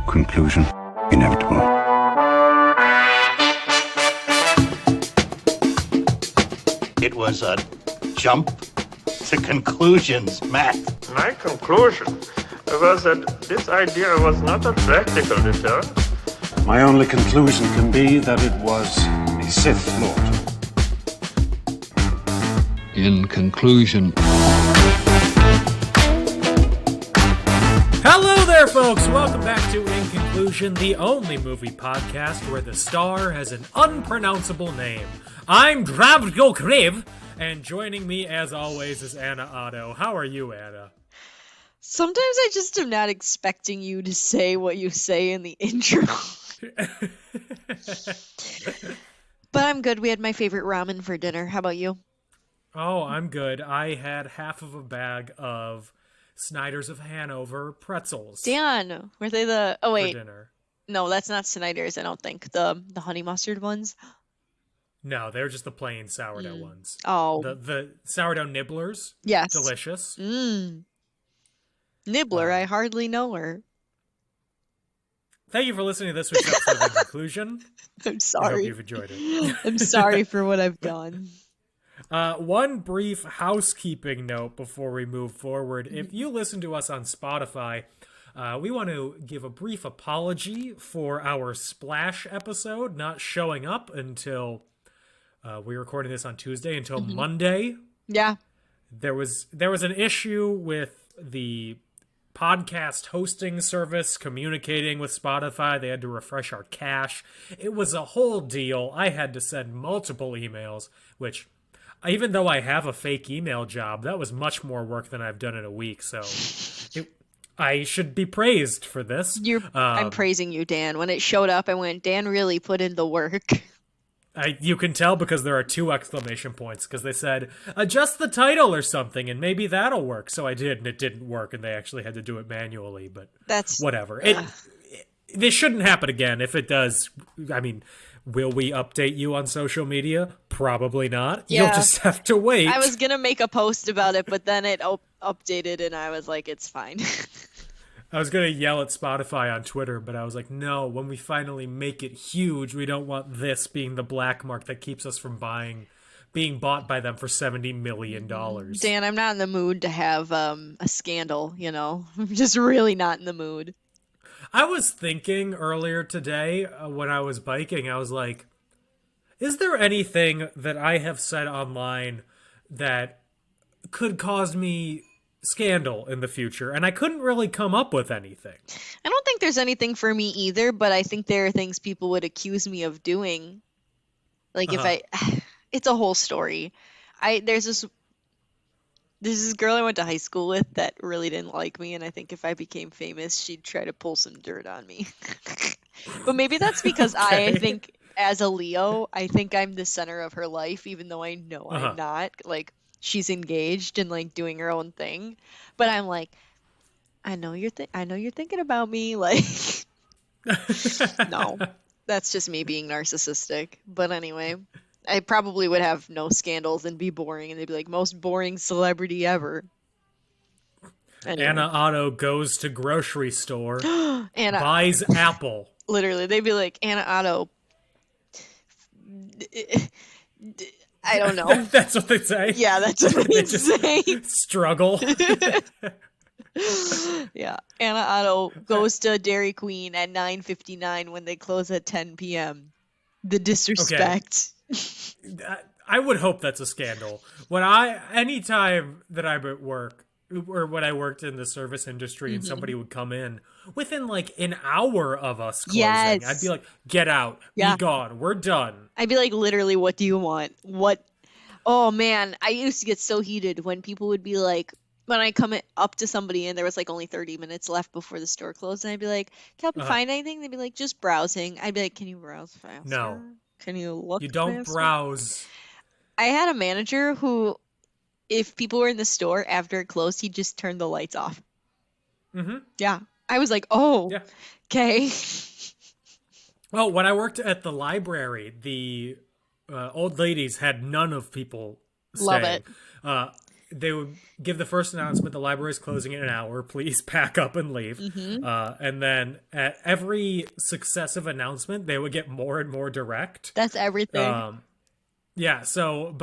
Conclusion inevitable. It was a jump to conclusions, Matt. My conclusion was that this idea was not a practical deterrent. My only conclusion can be that it was a Sith Lord. In conclusion. Hello there, folks! Welcome back to In Conclusion, the only movie podcast where the star has an unpronounceable name. I'm Dravgo Kriv, and joining me, as always, is Anna Otto. How are you, Anna? Sometimes I just am not expecting you to say what you say in the intro. But I'm good. We had my favorite ramen for dinner. How about you? Oh, I'm good. I had half of a bag of Snyder's of Hanover pretzels. Dan, were they the... Oh, wait. For dinner. No, that's not Snyder's, I don't think. The honey mustard ones? No, they're just the plain sourdough ones. Oh. The sourdough nibblers. Yes. Delicious. Nibbler, I hardly know her. Thank you for listening to this week's episode of In Conclusion. I'm I sorry. hope you've enjoyed it. I'm sorry for what I've done. One brief housekeeping note before we move forward. If you listen to us on Spotify, we want to give a brief apology for our Splash episode not showing up until we're recording this on Tuesday, until Monday. Yeah. There was an issue with the podcast hosting service communicating with Spotify. They had to refresh our cache. It was a whole deal. I had to send multiple emails, which, even though I have a fake email job, that was much more work than I've done in a week. So I should be praised for this. I'm praising you, Dan. When it showed up, I went, Dan really put in the work. You can tell because there are 2 exclamation points, because they said, adjust the title or something, and maybe that'll work. So I did, and it didn't work, and they actually had to do it manually, but that's whatever. This shouldn't happen again. If it does, I mean, will we update you on social media? Probably not. Yeah. You'll just have to wait. I was going to make a post about it, but then it updated, and I was like, it's fine. I was going to yell at Spotify on Twitter, but I was like, no, when we finally make it huge, we don't want this being the black mark that keeps us from being bought by them for $70 million. Dan, I'm not in the mood to have a scandal, you know? I'm just really not in the mood. I was thinking earlier today when I was biking, I was like, is there anything that I have said online that could cause me scandal in the future? And I couldn't really come up with anything. I don't think there's anything for me either, but I think there are things people would accuse me of doing. Like it's a whole story. There's this girl I went to high school with that really didn't like me, and I think if I became famous, she'd try to pull some dirt on me. But maybe that's because I think as a Leo, I think I'm the center of her life, even though I know I'm not. Like, she's engaged and like doing her own thing, but I'm like, I know you're thinking about me. Like, no, that's just me being narcissistic. But anyway, I probably would have no scandals and be boring, and they'd be like, most boring celebrity ever. Anyway. Anna Otto goes to grocery store, Anna buys Apple. Literally, they'd be like, Anna Otto. I don't know. That's what they say? Yeah, that's what they say. Struggle. Yeah. Anna Otto goes to Dairy Queen at 9:59 when they close at 10 p.m. The disrespect. Okay. I would hope that's a scandal. Anytime that I'm at work, or when I worked in the service industry and somebody would come in, within like an hour of us closing, yes. I'd be like, get out, be gone, we're done. I'd be like, literally, what do you want? What? Oh man, I used to get so heated when people would be like, when I come up to somebody and there was like only 30 minutes left before the store closed, and I'd be like, can I help you find anything? They'd be like, just browsing. I'd be like, can you browse faster? No. Can you look You don't faster? browse. I had a manager who, if people were in the store after it closed, he'd just turn the lights off. Mm-hmm. Yeah. I was like, oh, okay. Well, when I worked at the library, the old ladies had none of people staying. Love it. they would give the first announcement, the library's closing in an hour, please pack up and leave. And then at every successive announcement, they would get more and more direct. That's everything. Yeah, so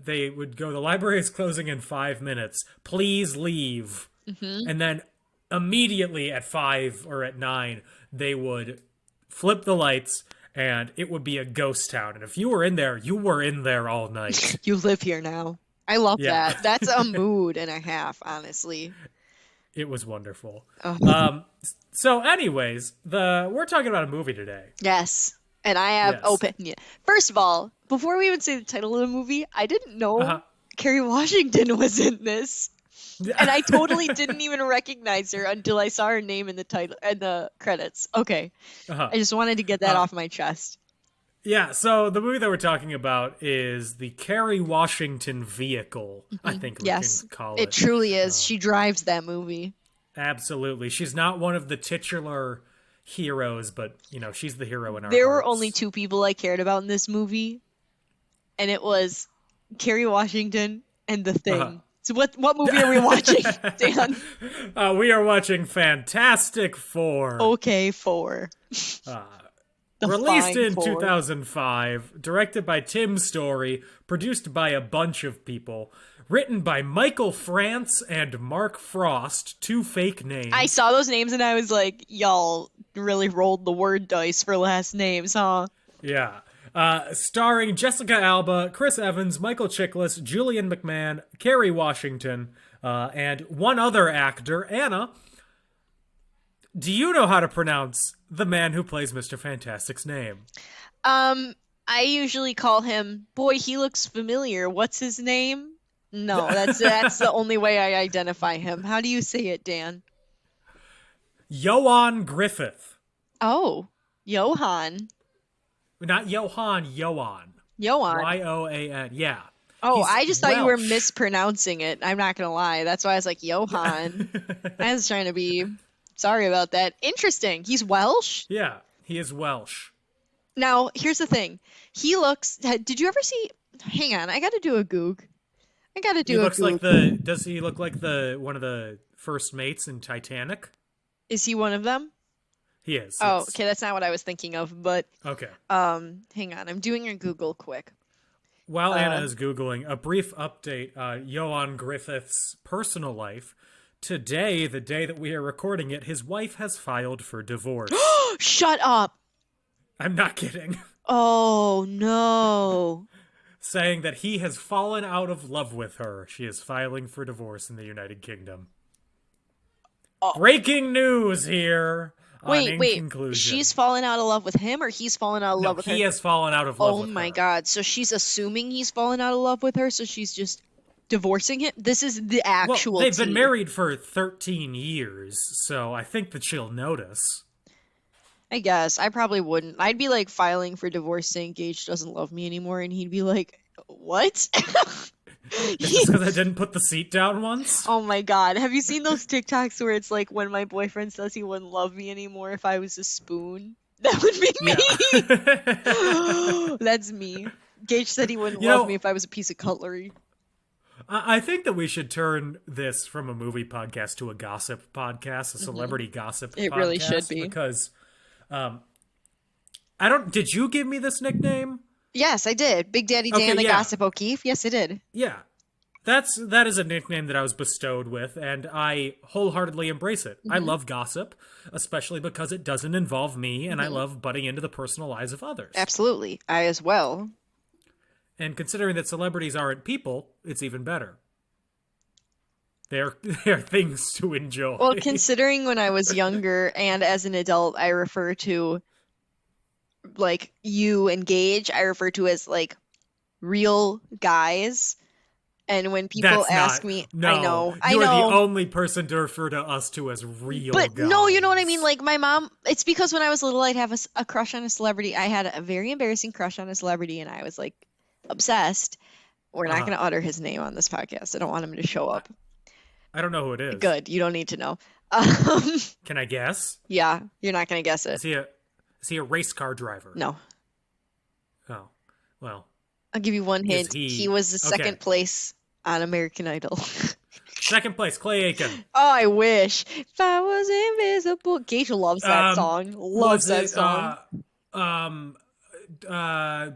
they would go, the library is closing in 5 minutes, please leave. And then immediately at 5 or at 9, they would flip the lights, and it would be a ghost town. And if you were in there, you were in there all night. You live here now. I love Yeah. that. That's a mood and a half, honestly. It was wonderful. Oh. So anyways, we're talking about a movie today. Yes. And I have Yes. opinion. First of all, before we even say the title of the movie, I didn't know Kerry Washington was in this. And I totally didn't even recognize her until I saw her name in the title and the credits. Okay. I just wanted to get that off my chest. Yeah, so the movie that we're talking about is the Kerry Washington vehicle, I think we can call it. It truly is. She drives that movie. Absolutely. She's not one of the titular heroes, but, she's the hero in our There were hearts. only 2 people I cared about in this movie, and it was Kerry Washington and The Thing. So what movie are we watching, Dan? We are watching Fantastic Four. Okay, 4. Released Flying in Four. 2005, directed by Tim Story, produced by a bunch of people, written by Michael France and Mark Frost, 2 fake names. I saw those names and I was like, y'all really rolled the word dice for last names, huh? Yeah. Starring Jessica Alba, Chris Evans, Michael Chiklis, Julian McMahon, Kerry Washington, and one other actor, Anna. Do you know how to pronounce the man who plays Mr. Fantastic's name? I usually call him, boy, he looks familiar. What's his name? No, that's the only way I identify him. How do you say it, Dan? Ioan Gruffund. Oh, Johan. Not Johan, Ioan. Ioan. Y-O-A-N, yeah. Oh, He's I just thought you were Welsh. mispronouncing it. I'm not going to lie. That's why I was like, Johan. I was trying to be... Sorry about that. Interesting. He's Welsh? Yeah, he is Welsh. Now, here's the thing. He looks... Did you ever see... Hang on. I got to do a goog. Does he look like one of the first mates in Titanic? Is he one of them? He is. Oh, yes. okay. That's not what I was thinking of, but... Okay. Hang on. I'm doing a Google quick. While Anna is Googling, a brief update, Ioan Gruffund's personal life. Today, the day that we are recording it, his wife has filed for divorce. Shut up! I'm not kidding. Oh, no. Saying that he has fallen out of love with her. She is filing for divorce in the United Kingdom. Oh. Breaking news here. Wait. Conclusion. She's fallen out of love with him, or he's fallen out of love with her? He has fallen out of love Oh with her. my god. So she's assuming he's fallen out of love with her, so she's just divorcing him? This is the actual Well, they've tea. been married for 13 years, so I think that she'll notice. I guess. I probably wouldn't. I'd be like filing for divorce saying Gage doesn't love me anymore, and he'd be like, what? Is this because I didn't put the seat down once? Oh my god. Have you seen those TikToks where it's like, when my boyfriend says he wouldn't love me anymore if I was a spoon? That would be me. That's me. Gage said he wouldn't love me if I was a piece of cutlery. I think that we should turn this from a movie podcast to a gossip podcast, a celebrity gossip podcast. It really should be. Because, did you give me this nickname? Yes, I did. Big Daddy Dan the Gossip O'Keefe. Yes, I did. Yeah. That is a nickname that I was bestowed with, and I wholeheartedly embrace it. I love gossip, especially because it doesn't involve me, and I love butting into the personal lives of others. Absolutely. I as well. And considering that celebrities aren't people, it's even better. They're things to enjoy. Well, considering when I was younger and as an adult, I refer to, like, you and Gage, I refer to as, like, real guys. And when people ask me, no, I know. You're the only person to refer to us to as real guys. But no, you know what I mean? Like, my mom, it's because when I was little, I'd have a crush on a celebrity. I had a very embarrassing crush on a celebrity, and I was, like, obsessed. We're not going to utter his name on this podcast. I don't want him to show up. I don't know who it is. Good. You don't need to know. Can I guess? Yeah, you're not going to guess it. Is he a race car driver? No. Oh, well. I'll give you one hint. He was the second place on American Idol. Second place, Clay Aiken. Oh, I wish. If I was invisible. Gage loves that song. Loves that song.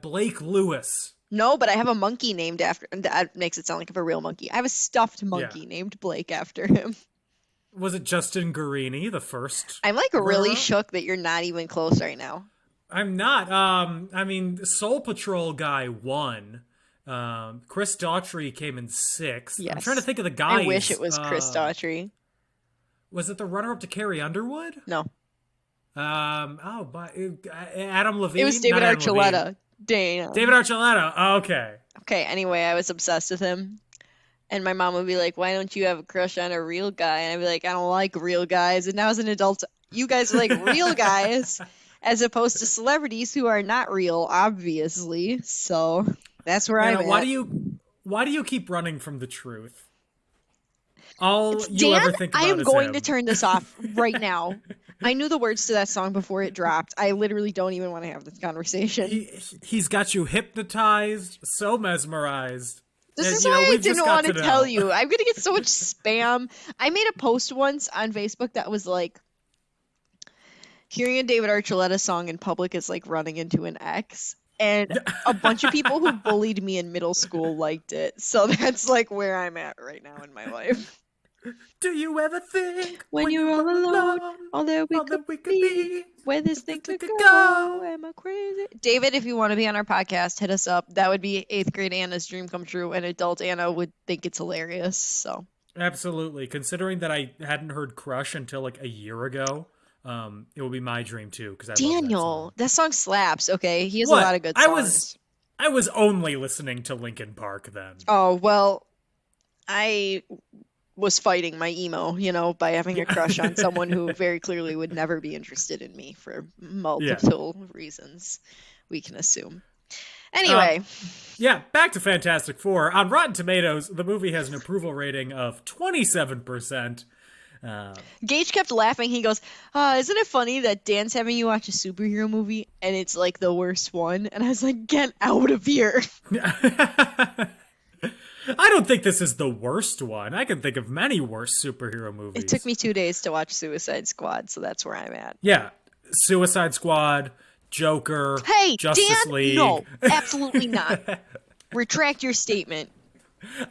Blake Lewis. No, but I have a monkey named after him. That makes it sound like a real monkey. I have a stuffed monkey named Blake after him. Was it Justin Guarini, the first? I'm like really shook that you're not even close right now. I'm not. I mean, Soul Patrol guy won. Chris Daughtry came in 6th. Yes. I'm trying to think of the guys. I wish it was Chris Daughtry. Was it the runner-up to Carrie Underwood? No. Adam Levine? It was David Archuleta. Damn. David Archuleta. Oh, okay. Okay, anyway, I was obsessed with him. And my mom would be like, why don't you have a crush on a real guy? And I'd be like, I don't like real guys. And now as an adult, you guys are like real guys as opposed to celebrities who are not real, obviously. So that's where I'm at. Why do you keep running from the truth? All Dan, you ever think about I am is going him. to turn this off right now. I knew the words to that song before it dropped. I literally don't even want to have this conversation. He's got you hypnotized, so mesmerized. This And, is you know, why I we've just didn't got want to know. tell you. I'm going to get so much spam. I made a post once on Facebook that was like, hearing a David Archuleta song in public is like running into an ex. And a bunch of people who bullied me in middle school liked it. So that's like where I'm at right now in my life. Do you ever think When you're all alone, all that we could be, where this thing could go, am I crazy? David, if you want to be on our podcast, hit us up. That would be 8th grade Anna's dream come true, and adult Anna would think it's hilarious. So Absolutely. Considering that I hadn't heard Crush until like a year ago, it would be my dream too. Because Daniel, that song slaps. Okay, he has What? a lot of good songs. I was only listening to Linkin Park then. Oh well, I was fighting my emo, by having a crush on someone who very clearly would never be interested in me for multiple reasons, we can assume. Anyway. Back to Fantastic Four. On Rotten Tomatoes, the movie has an approval rating of 27%. Gage kept laughing. He goes, isn't it funny that Dan's having you watch a superhero movie and it's like the worst one? And I was like, get out of here. I don't think this is the worst one. I can think of many worse superhero movies. It took me 2 days to watch Suicide Squad, so that's where I'm at. Yeah. Suicide Squad, Joker, Hey, Justice Dan, League. no, absolutely not. Retract your statement.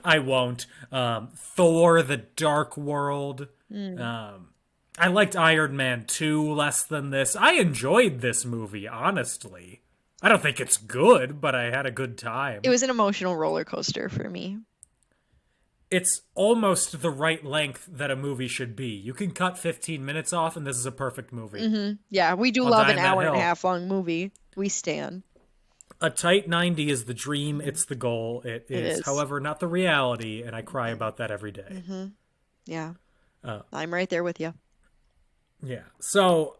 I won't. Thor, The Dark World. I liked Iron Man 2 less than this. I enjoyed this movie, honestly. I don't think it's good, but I had a good time. It was an emotional roller coaster for me. It's almost the right length that a movie should be. You can cut 15 minutes off, and this is a perfect movie. Mm-hmm. Yeah, we do love an hour and a half long movie. We stand. A tight 90 is the dream. It's the goal. It is, however, not the reality, and I cry about that every day. Mm-hmm. Yeah. I'm right there with you. Yeah. So,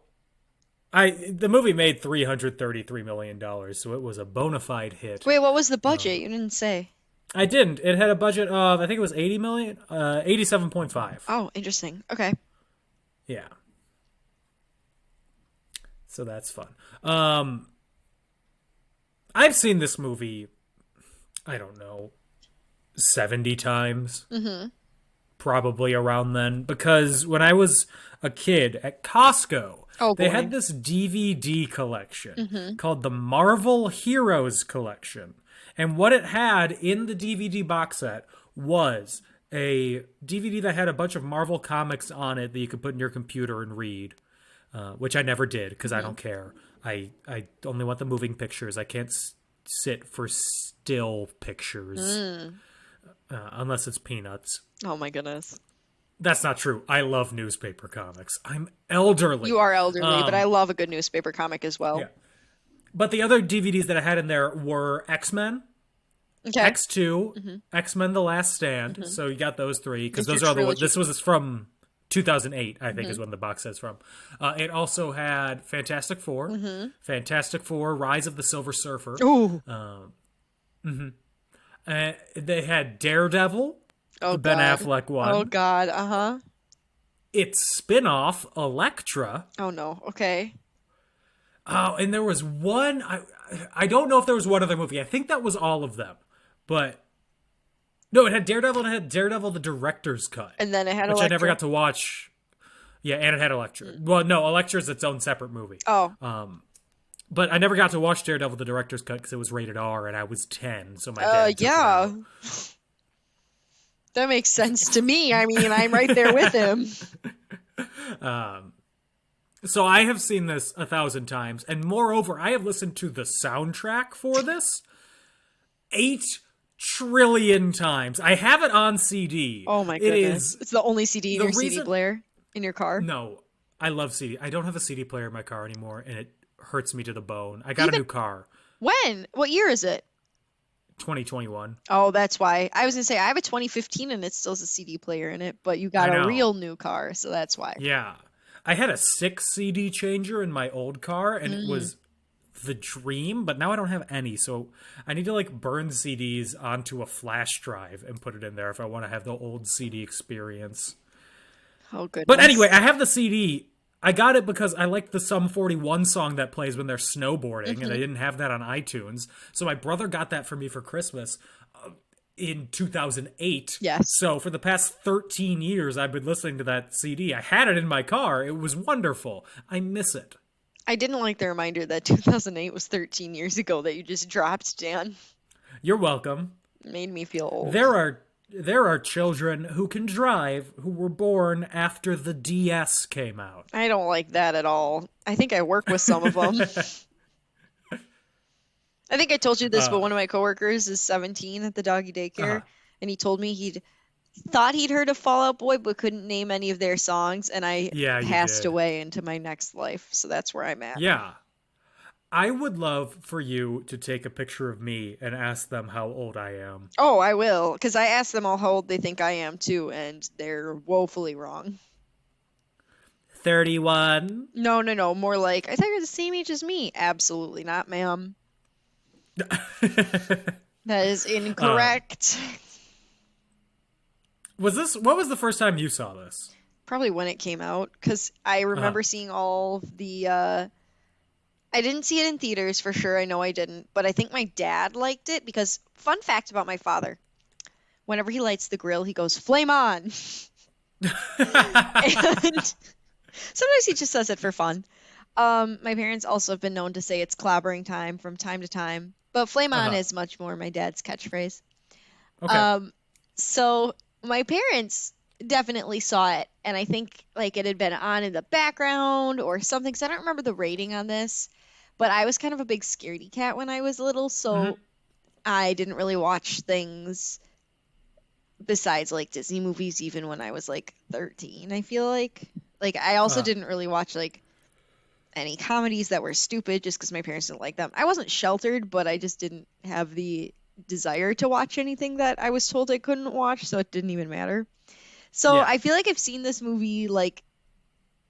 the movie made $333 million, so it was a bona fide hit. Wait, what was the budget? You didn't say. I didn't. It had a budget of, I think it was 80 million, 87.5. Oh, interesting. Okay. Yeah. So that's fun. I've seen this movie, I don't know, 70 times. Mm-hmm. Probably around then. Because when I was a kid at Costco, they had this DVD collection called the Marvel Heroes Collection. And what it had in the DVD box set was a DVD that had a bunch of Marvel comics on it that you could put in your computer and read, which I never did because I don't care. I only want the moving pictures. I can't sit for still pictures unless it's Peanuts. Oh my goodness. That's not true. I love newspaper comics. I'm elderly. You are elderly, but I love a good newspaper comic as well. Yeah. But the other DVDs that I had in there were X-Men, Okay. X2, X-Men: The Last Stand. So you got those three because those are the ones. This was from 2008, I think, is when the box set's from. It also had Fantastic Four, Fantastic Four: Rise of the Silver Surfer. Ooh. They had Daredevil, the Ben Affleck one. Oh God. Uh-huh. Its spin-off, Elektra. Oh no. Okay. Oh, and there was one. I don't know if there was one other movie. I think that was all of them. But No, it had Daredevil and it had Daredevil the Director's Cut. And then it had which Elektra. I never got to watch. Yeah, and it had Elektra. Well, no, Elektra's its own separate movie. Oh. But I never got to watch Daredevil the Director's Cut because it was rated R and I was 10, so my dad took it yeah. out. That makes sense to me. I mean, I'm right there with him. So I have seen this 1,000 times, and moreover, I have listened to the soundtrack for this 8 trillion times. I have it on CD. Oh my goodness. It's the only CD in your CD player in your car? No, I love CD. I don't have a CD player in my car anymore, and it hurts me to the bone. I got a new car. When? What year is it? 2021. Oh, that's why. I was going to say, I have a 2015 and it still has a CD player in it, but you got a real new car, so that's why. Yeah. I had a 6 CD changer in my old car, and it was the dream, but now I don't have any, so I need to like burn CDs onto a flash drive and put it in there if I want to have the old CD experience. Oh, goodness. But anyway, I have the CD. I got it because I like the Sum 41 song that plays when they're snowboarding, and I didn't have that on iTunes. So my brother got that for me for Christmas in 2008. Yes. So for the past 13 years, I've been listening to that CD. I had it in my car. It was wonderful. I miss it. I didn't like the reminder that 2008 was 13 years ago that you just dropped, Dan. You're welcome. It made me feel old. There are children who can drive who were born after the DS came out. I don't like that at all. I think I work with some of them. I think I told you this, but one of my coworkers is 17 at the doggy daycare, and he told me he'd heard of Fall Out Boy, but couldn't name any of their songs, and I passed away into my next life, so that's where I'm at. Yeah. I would love for you to take a picture of me and ask them how old I am. Oh, I will, because I asked them all how old they think I am, too, and they're woefully wrong. 31? No, more like, I thought you were the same age as me. Absolutely not, ma'am. That is incorrect. What was the first time you saw this? Probably when it came out, because I remember seeing all of the I didn't see it in theaters for sure. I know I didn't, but I think my dad liked it because, fun fact about my father, whenever he lights the grill, he goes, "Flame on." And sometimes he just says it for fun. My parents also have been known to say it's clobbering time from time to time, but "flame on" is much more my dad's catchphrase. Okay. So my parents definitely saw it, and I think like it had been on in the background or something, because I don't remember the rating on this, but I was kind of a big scaredy cat when I was little, so I didn't really watch things besides like Disney movies even when I was like 13. I feel like I also didn't really watch like any comedies that were stupid just because my parents didn't like them. I wasn't sheltered, but I just didn't have the desire to watch anything that I was told I couldn't watch, so it didn't even matter. So I feel like I've seen this movie like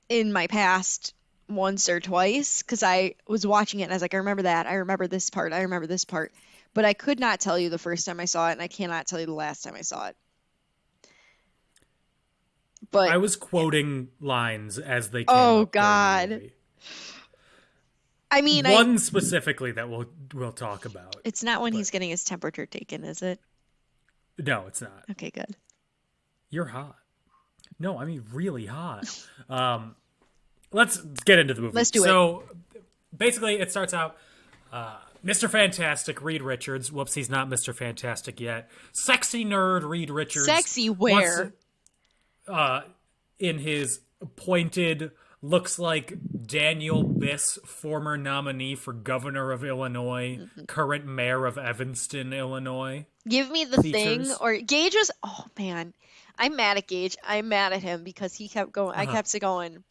in my past once or twice, because I was watching it and I was like, I remember that, I remember this part, but I could not tell you the first time I saw it, and I cannot tell you the last time I saw it. But I was quoting lines as they came oh up during the God. movie. I mean, one specifically that we'll talk about. It's not when he's getting his temperature taken, is it? No, it's not. Okay, good. You're hot. No, I mean really hot. Let's get into the movie. Let's do it. So basically it starts out Mr. Fantastic, Reed Richards. Whoops, he's not Mr. Fantastic yet. Sexy nerd Reed Richards. Sexy where? In his pointed, looks like Daniel Biss, former nominee for governor of Illinois, current mayor of Evanston, Illinois. Give me the features. thing. Or Gage was, oh man, I'm mad at Gage. I'm mad at him because he kept going. I kept going,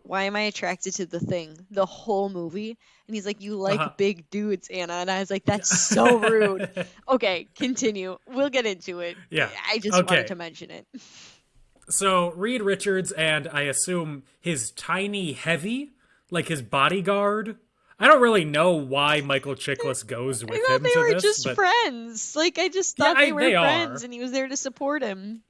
why am I attracted to the thing the whole movie? And he's like, you like big dudes, Anna. And I was like, that's so rude. Okay, continue. We'll get into it. Yeah. I just wanted to mention it. So Reed Richards and I assume his tiny heavy, like his bodyguard. I don't really know why Michael Chiklis goes with him they to were this, just but friends. Like I just thought they were friends, are. and he was there to support him.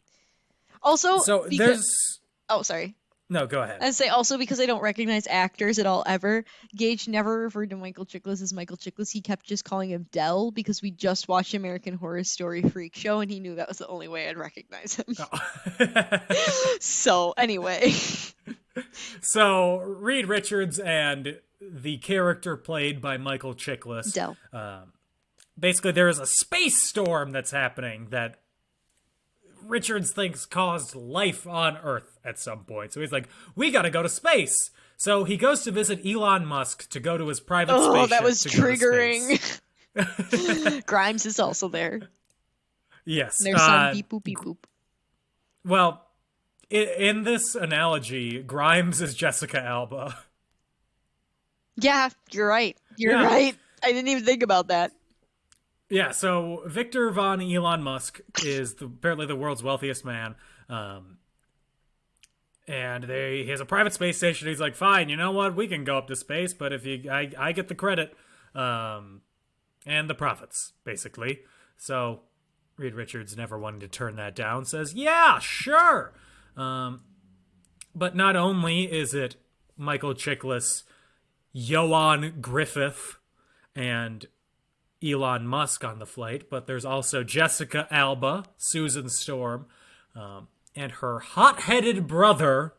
Also, so there's. Oh, sorry. No, go ahead. I'd say also because I don't recognize actors at all ever. Gage never referred to Michael Chiklis as Michael Chiklis. He kept just calling him Del because we just watched American Horror Story Freak Show and he knew that was the only way I'd recognize him. Oh. So, anyway. So, Reed Richards and the character played by Michael Chiklis. Del. Basically, there is a space storm that's happening that Richards thinks caused life on Earth at some point. So he's like, we gotta go to space. So he goes to visit Elon Musk to go to his private spaceship. Oh, that was to triggering. Go to space. Grimes is also there. Yes. There's some beep boop beep boop. Well, in this analogy, Grimes is Jessica Alba. Yeah, you're right. You're Yeah. right. I didn't even think about that. Yeah, so Victor von Elon Musk is apparently the world's wealthiest man. And he has a private space station. He's like, fine, you know what? We can go up to space, but if I get the credit and the profits, basically. So Reed Richards, never wanting to turn that down, says, yeah, sure. But not only is it Michael Chiklis, Ioan Gruffund, and Elon Musk on the flight, but there's also Jessica Alba, Susan Storm, and her hot-headed brother,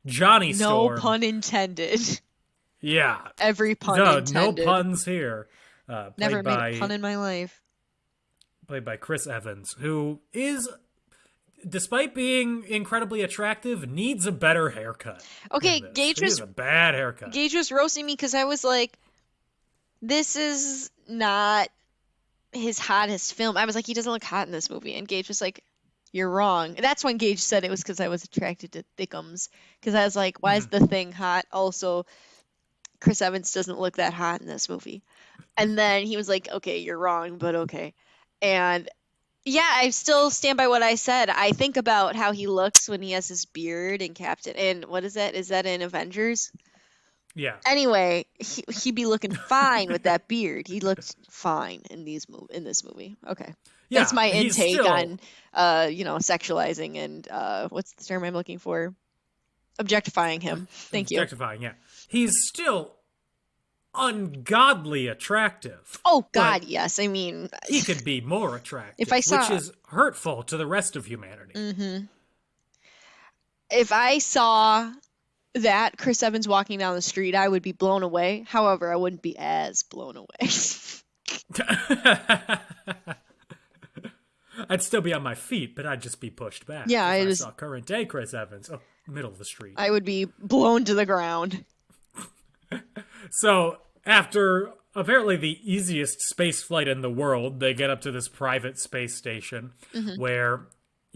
Johnny Storm. No pun intended. Yeah. Every pun intended. No puns here. Never made a pun in my life. Played by Chris Evans, who is, despite being incredibly attractive, needs a better haircut. Okay, Gage was a bad haircut. Gage was roasting me because I was like, this is not his hottest film. I was like, he doesn't look hot in this movie. And Gage was like, you're wrong. And that's when Gage said it was because I was attracted to Thickums. Because I was like, why is the Thing hot? Also, Chris Evans doesn't look that hot in this movie. And then he was like, okay, you're wrong, but okay. And yeah, I still stand by what I said. I think about how he looks when he has his beard in Captain. And what is that? Is that in Avengers? Yeah. Anyway, he'd be looking fine with that beard. He looked fine in this movie. Okay. Yeah, that's my he's intake still- on sexualizing and what's the term I'm looking for? Objectifying him. Thank you. Objectifying, yeah. He's still ungodly attractive. Oh God, yes. I mean, He could be more attractive, If I saw- which is hurtful to the rest of humanity. if I saw that Chris Evans walking down the street, I would be blown away. However, I wouldn't be as blown away. I'd still be on my feet, but I'd just be pushed back. Yeah, if I I just- saw current day Chris Evans, middle of the street. I would be blown to the ground. So, after apparently the easiest space flight in the world, they get up to this private space station where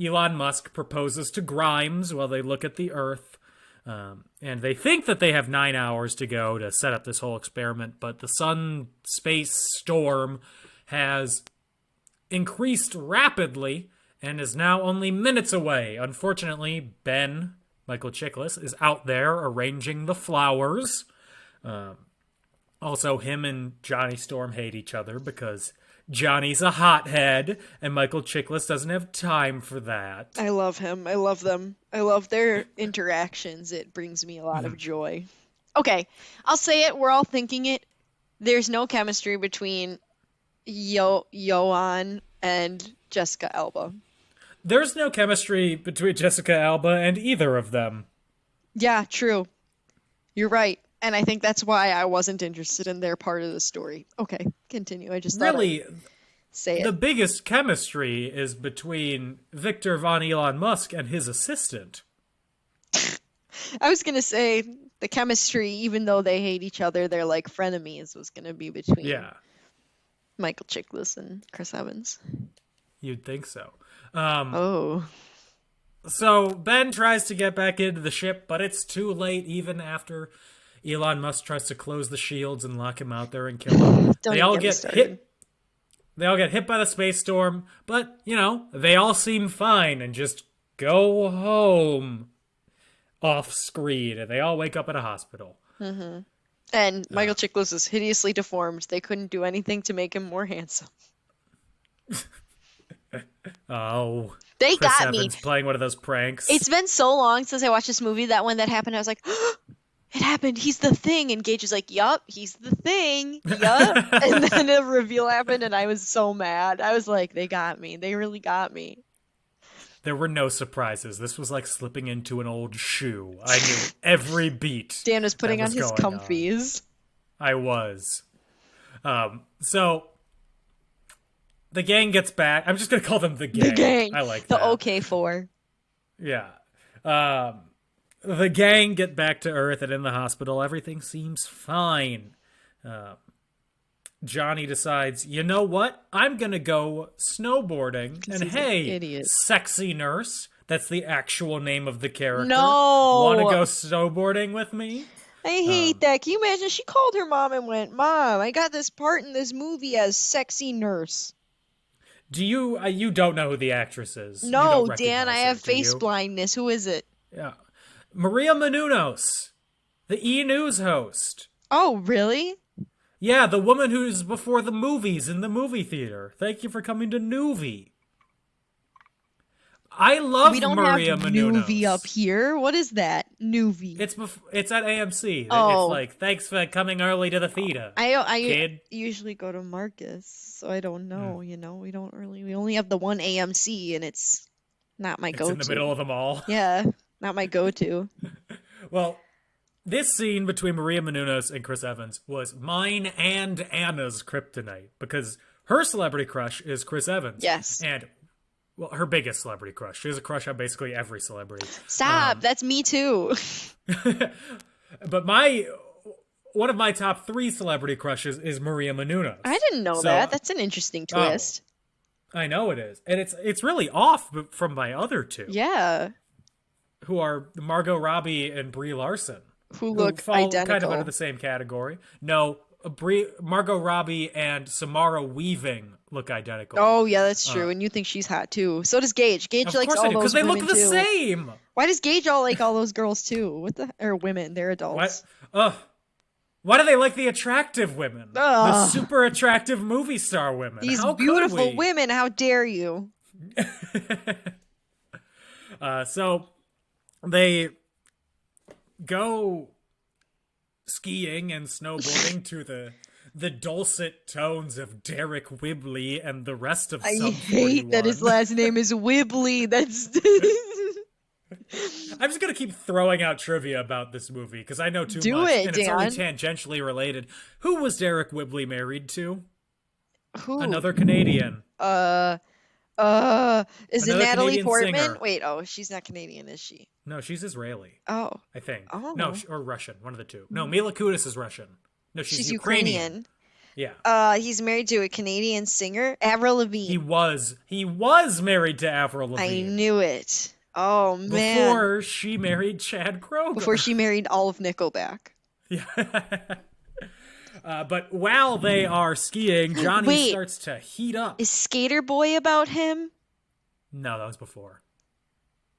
Elon Musk proposes to Grimes while they look at the Earth. And they think that they have 9 hours to go to set up this whole experiment, but the sun space storm has increased rapidly and is now only minutes away. Unfortunately, Ben, Michael Chiklis, is out there arranging the flowers. Also, him and Johnny Storm hate each other because Johnny's a hothead and Michael Chiklis doesn't have time for that. I love him. I love them. I love their interactions. It brings me a lot of joy. Okay, I'll say it. We're all thinking it. There's no chemistry between Ioan and Jessica Alba. There's no chemistry between Jessica Alba and either of them. Yeah, true. You're right. And I think that's why I wasn't interested in their part of the story. Okay, continue. I just thought Really, I'd say the it. biggest chemistry is between Victor von Elon Musk and his assistant. I was going to say the chemistry, even though they hate each other, they're like frenemies, was going to be between Yeah, Michael Chiklis and Chris Evans. you'd think so. Oh. So Ben tries to get back into the ship, but it's too late even after Elon Musk tries to close the shields and lock him out there and kill him. Don't They even all get me get started. hit. They all get hit by the space storm, but, they all seem fine and just go home off screen, and they all wake up at a hospital. And Michael Chiklis is hideously deformed. They couldn't do anything to make him more handsome. Oh, They Chris got me. Evans playing one of those pranks. It's been so long since I watched this movie that when that happened, I was like, it happened. He's the thing. And Gage was like, yup, he's the thing. Yup. And then the reveal happened, and I was so mad. I was like, they got me. They really got me. There were no surprises. This was like slipping into an old shoe. I knew every beat. Dan was putting that on his going comfies. I was. So the gang gets back. I'm just gonna call them the gang. The gang. I like the that. OK4. Yeah. The gang get back to Earth, and in the hospital, everything seems fine. Johnny decides, you know what? I'm gonna go snowboarding. And he's an hey, idiot. sexy nurse, that's the actual name of the character. No! Want to go snowboarding with me? I hate that. Can you imagine? She called her mom and went, Mom, I got this part in this movie as sexy nurse. Do you? You don't know who the actress is? You No, don't Dan, I recognize have her, do face you? blindness. Who is it? Yeah, Maria Menounos, the E! News host. Oh, really? Yeah, the woman who's before the movies in the movie theater. Thank you for coming to Newvie. I love We don't Maria have Menounos. Newvie up here. What is that? Newvie. It's at AMC. Oh. It's like, thanks for coming early to the theater. I kid. usually go to Marcus, so I don't know. Hmm. You know, we only have the one AMC, and it's not my It's go-to. in the middle of them all. Yeah, not my go-to. Well, this scene between Maria Menounos and Chris Evans was mine and Anna's kryptonite because her celebrity crush is Chris Evans. Yes. And, well, her biggest celebrity crush. She has a crush on basically every celebrity. Stop. That's me too. But one of my top 3 celebrity crushes is Maria Menounos. I didn't know So- that. That's an interesting twist. I know it is. And it's really off from my other 2. Yeah. Who are Margot Robbie and Brie Larson. Who look fall identical. kind of under the same category. No, Margot Robbie and Samara Weaving look identical. Oh yeah, that's true. And you think she's hot too. So does Gage. Gage of likes course I all do, those because they women look the too. same. Why does Gage all like all those girls too? Or women? They're adults. Why do they like the attractive women? The Ugh. super attractive movie star women. These How could beautiful we? women. How dare you? So they go skiing and snowboarding to the dulcet tones of Derek Whibley and the rest of I Sum hate that his 41. last name is Whibley. That's I'm just gonna keep throwing out trivia about this movie because I know too Do much, it, and it's only Dan. tangentially related. Who was Derek Whibley married to? who. Another Canadian. Is it Another Natalie Canadian Portman? singer. Wait, she's not Canadian, is she? No, she's Israeli, Oh, I think. Oh. No, or Russian. One of the two. No, Mila Kunis is Russian. No, she's Ukrainian. Ukrainian. Yeah. He's married to a Canadian singer, Avril Lavigne. He was married to Avril I Lavigne knew it. Oh man! before she married Chad Kroeger. Before she married all of Nickelback. Yeah. But while they are skiing, Johnny Wait. starts to heat up. Is Skater Boy about him? No, that was before.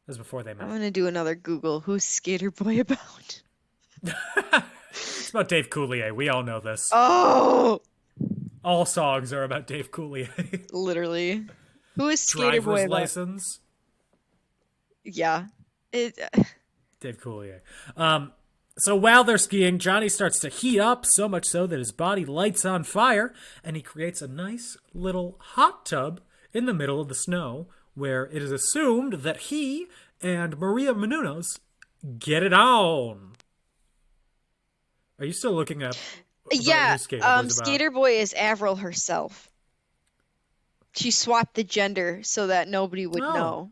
That was before they I'm met. gonna do another Google. Who's Skater Boy about? It's about Dave Coulier. We all know this. Oh, All songs are about Dave Coulier. literally. Who is Skater Boy Driver's about? license. Yeah. Dave Coulier. So while they're skiing, Johnny starts to heat up, so much so that his body lights on fire, and he creates a nice little hot tub in the middle of the snow, where it is assumed that he and Maria Menounos get it on. Are you still looking up? Yeah. Skater Boy's about? Skater Boy is Avril herself. She swapped the gender so that nobody would Oh. know.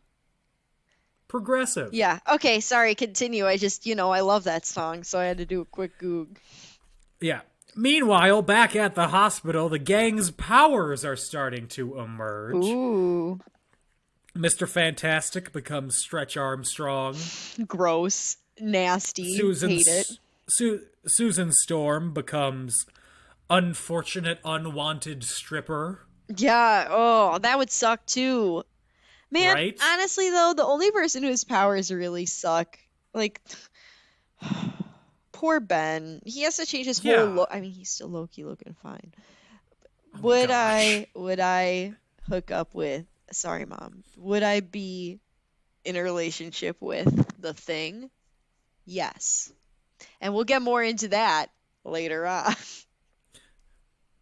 Progressive. Yeah. Okay. Sorry. Continue. I just, I love that song, so I had to do a quick Goog. Yeah. Meanwhile, back at the hospital, the gang's powers are starting to emerge. Ooh. Mr. Fantastic becomes Stretch Armstrong. Gross. Nasty. Hate it. Susan Storm becomes Unfortunate Unwanted Stripper. Yeah. Oh, that would suck too. Man, Right? honestly though, the only person whose powers really suck, like, poor Ben. He has to change his whole Yeah. look. I mean, he's still low-key looking fine. Oh my Would gosh. I hook up with sorry, Mom, would I be in a relationship with the Thing? Yes. And we'll get more into that later on.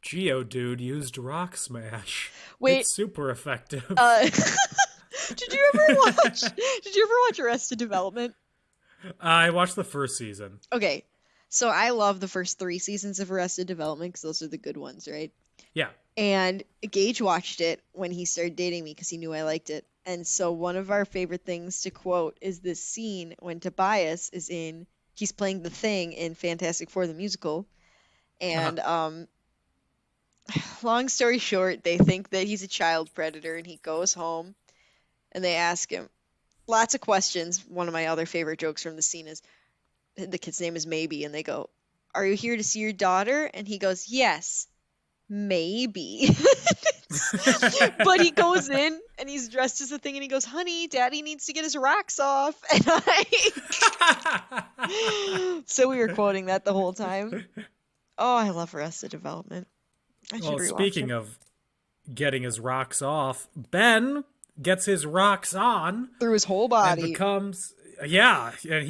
Geodude used Rock Smash. Wait. It's super effective. Did you ever watch Arrested Development? I watched the first season. Okay. So I love the first 3 seasons of Arrested Development because those are the good ones, right? Yeah. And Gage watched it when he started dating me because he knew I liked it. And so one of our favorite things to quote is this scene when Tobias he's playing the Thing in Fantastic Four the musical. And long story short, they think that he's a child predator and he goes home and they ask him lots of questions. One of my other favorite jokes from the scene is the kid's name is Maybe, and they go, "Are you here to see your daughter?" And he goes, "Yes, maybe." But he goes in and he's dressed as a Thing and he goes, "Honey, Daddy needs to get his rocks off." And so we were quoting that the whole time. Oh, I love Arrested Development. Well, speaking of getting his rocks off, Ben gets his rocks on through his whole body. And he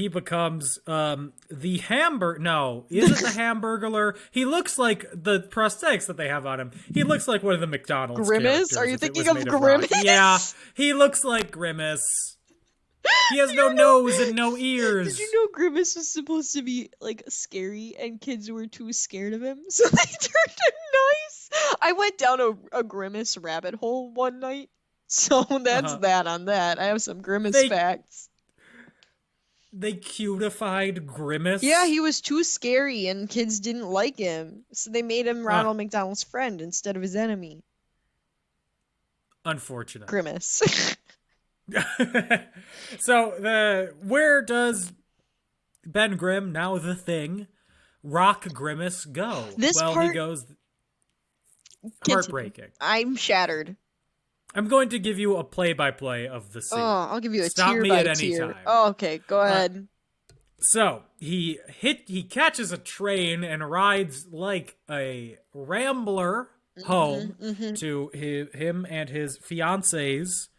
becomes the hamburger. No, isn't the Hamburglar? He looks like the prosthetics that they have on him. He looks like one of the McDonald's Grimace? characters. Are you thinking of Grimace? Yeah, he looks like Grimace. He has no nose and no ears. Did you know Grimace was supposed to be like scary and kids were too scared of him, so they turned him nice? I went down a Grimace rabbit hole one night, so that's that on that. I have some Grimace facts. They cutified Grimace? Yeah, he was too scary and kids didn't like him, so they made him Ronald McDonald's friend instead of his enemy. Unfortunate. Grimace. So where does Ben Grimm, now the Thing, Rock Grimace go? He goes heartbreaking. I'm shattered. I'm going to give you a play-by-play of the scene. Oh, I'll give you a Stop tier me by at any tier. time. Oh, okay, go ahead. So he catches a train and rides like a rambler home to him and his fiance's.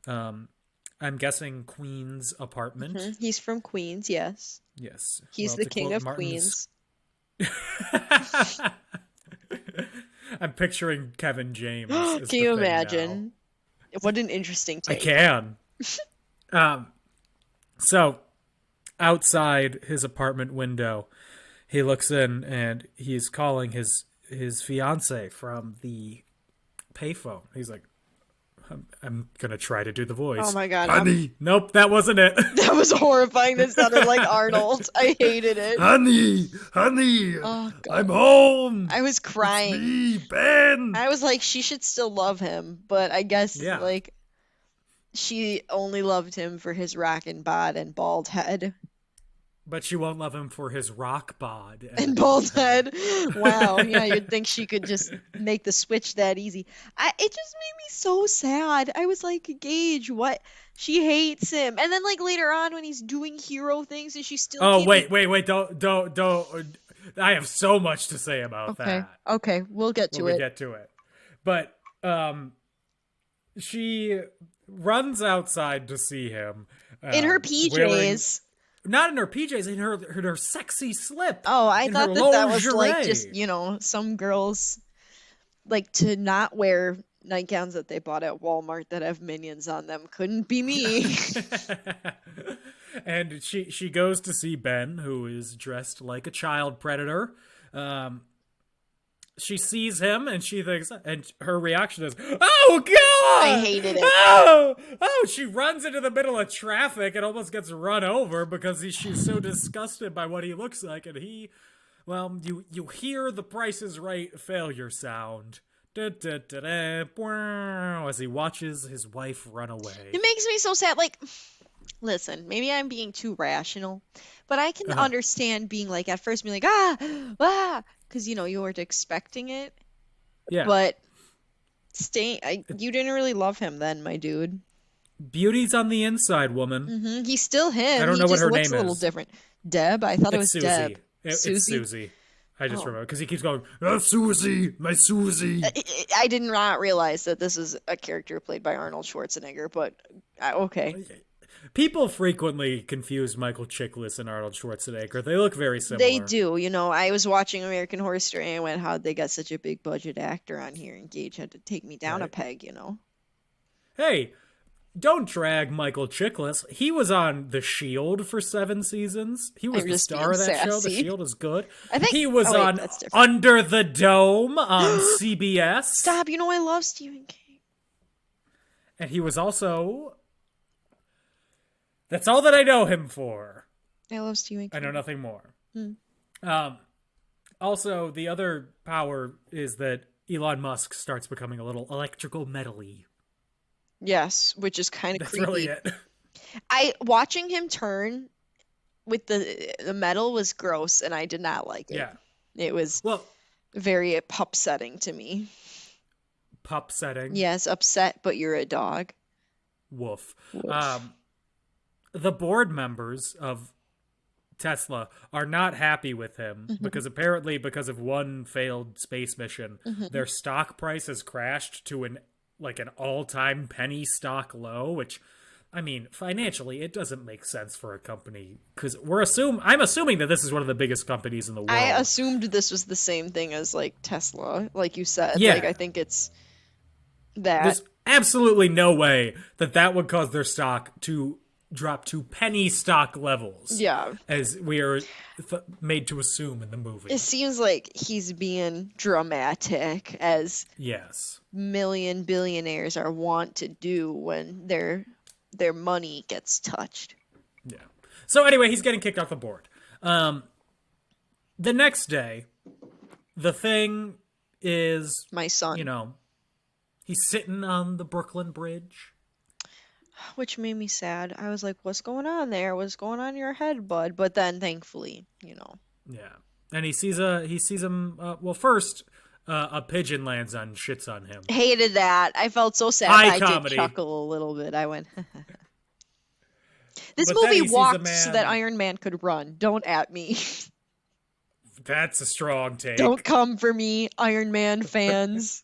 I'm guessing Queens apartment. He's from Queens, yes. Yes. He's the king of Queens. I'm picturing Kevin James. Can you imagine? Now. What an interesting take. I can. So, outside his apartment window, he looks in and he's calling his fiance from the payphone. He's like, I'm gonna try to do the voice. Oh my god. Honey. Nope, that wasn't it. That was horrifying. That sounded like Arnold. I hated it. Honey. Oh, God. I'm home. I was crying. It's me, Ben. I was like, she should still love him, but I guess like she only loved him for his rockin' bod and bald head. But she won't love him for his rock bod. And bald head. Wow. Yeah, you'd think she could just make the switch that easy. It just made me so sad. I was like, Gage, what? She hates him. And then like later on when he's doing hero things and she's still wait. Don't. I have so much to say about that. Okay, we'll get to it. Get to it. But she runs outside to see him. In her PJs. Not in her PJs, in her sexy slip. Oh, I thought that was like just, some girls like to not wear nightgowns that they bought at Walmart that have minions on them. Couldn't be me. And she goes to see Ben, who is dressed like a child predator. She sees him and she thinks, and her reaction is, "Oh God!" I hated it. Oh! She runs into the middle of traffic and almost gets run over because she's so disgusted by what he looks like, and you hear the Price is Right failure sound. Da, da, da, da, as he watches his wife run away. It makes me so sad. Like, listen, maybe I'm being too rational, but I can understand being like, at first being like, because you weren't expecting it. Yeah. But you didn't really love him then, my dude. Beauty's on the inside, woman. Mm-hmm. He's still him. I don't know what her name is. He just looks a little different. Deb? I thought it was Susie. Deb. It's Susie. I just remember because he keeps going, oh, Susie, my Susie. I did not realize that this is a character played by Arnold Schwarzenegger, but okay. People frequently confuse Michael Chiklis and Arnold Schwarzenegger. They look very similar. They do. I was watching American Horror Story and I went, how'd they got such a big budget actor on here? And Gage had to take me down a peg, Hey, don't drag Michael Chiklis. He was on The Shield for 7 seasons. He was the star of that show. The Shield is good. I think he was on Under the Dome on CBS. Stop, I love Stephen King. And he was also... That's all that I know him for. I love Stephen King. I know nothing more. Also, the other power is that Elon Musk starts becoming a little electrical metal-y. Yes, which is kind of creepy. That's really it. Watching him turn with the metal was gross, and I did not like it. Yeah. It was very upsetting to me. Upsetting? Yes, upset, but you're a dog. Woof. The board members of Tesla are not happy with him because apparently because of one failed space mission, their stock price has crashed to an all-time penny stock low, which, I mean, financially, it doesn't make sense for a company because I'm assuming that this is one of the biggest companies in the world. I assumed this was the same thing as Tesla, like you said. Yeah. I think it's that. There's absolutely no way that would cause their stock to drop to penny stock levels. Yeah. As we are made to assume in the movie. It seems like he's being dramatic, as million billionaires are wont to do when their money gets touched. Yeah. So anyway, he's getting kicked off the board. The next day, the Thing is... My son. He's sitting on the Brooklyn Bridge. Which made me sad. I was like, what's going on there? What's going on in your head, bud? But then, thankfully, Yeah. And he sees him, first, a pigeon lands on, shits on him. Hated that. I felt so sad. High I comedy. did chuckle a little bit. I went, This movie walked so that Iron Man could run. Don't at me. That's a strong take. Don't come for me, Iron Man fans.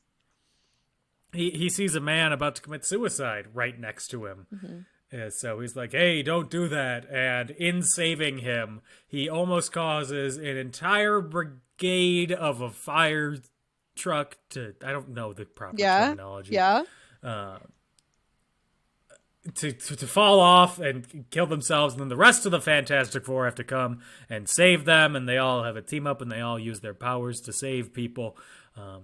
He sees a man about to commit suicide right next to him. So he's like, hey, don't do that. And in saving him, he almost causes an entire brigade of a fire truck to, I don't know the proper terminology. Yeah. To fall off and kill themselves, and then the rest of the Fantastic Four have to come and save them, and they all have a team up, and they all use their powers to save people.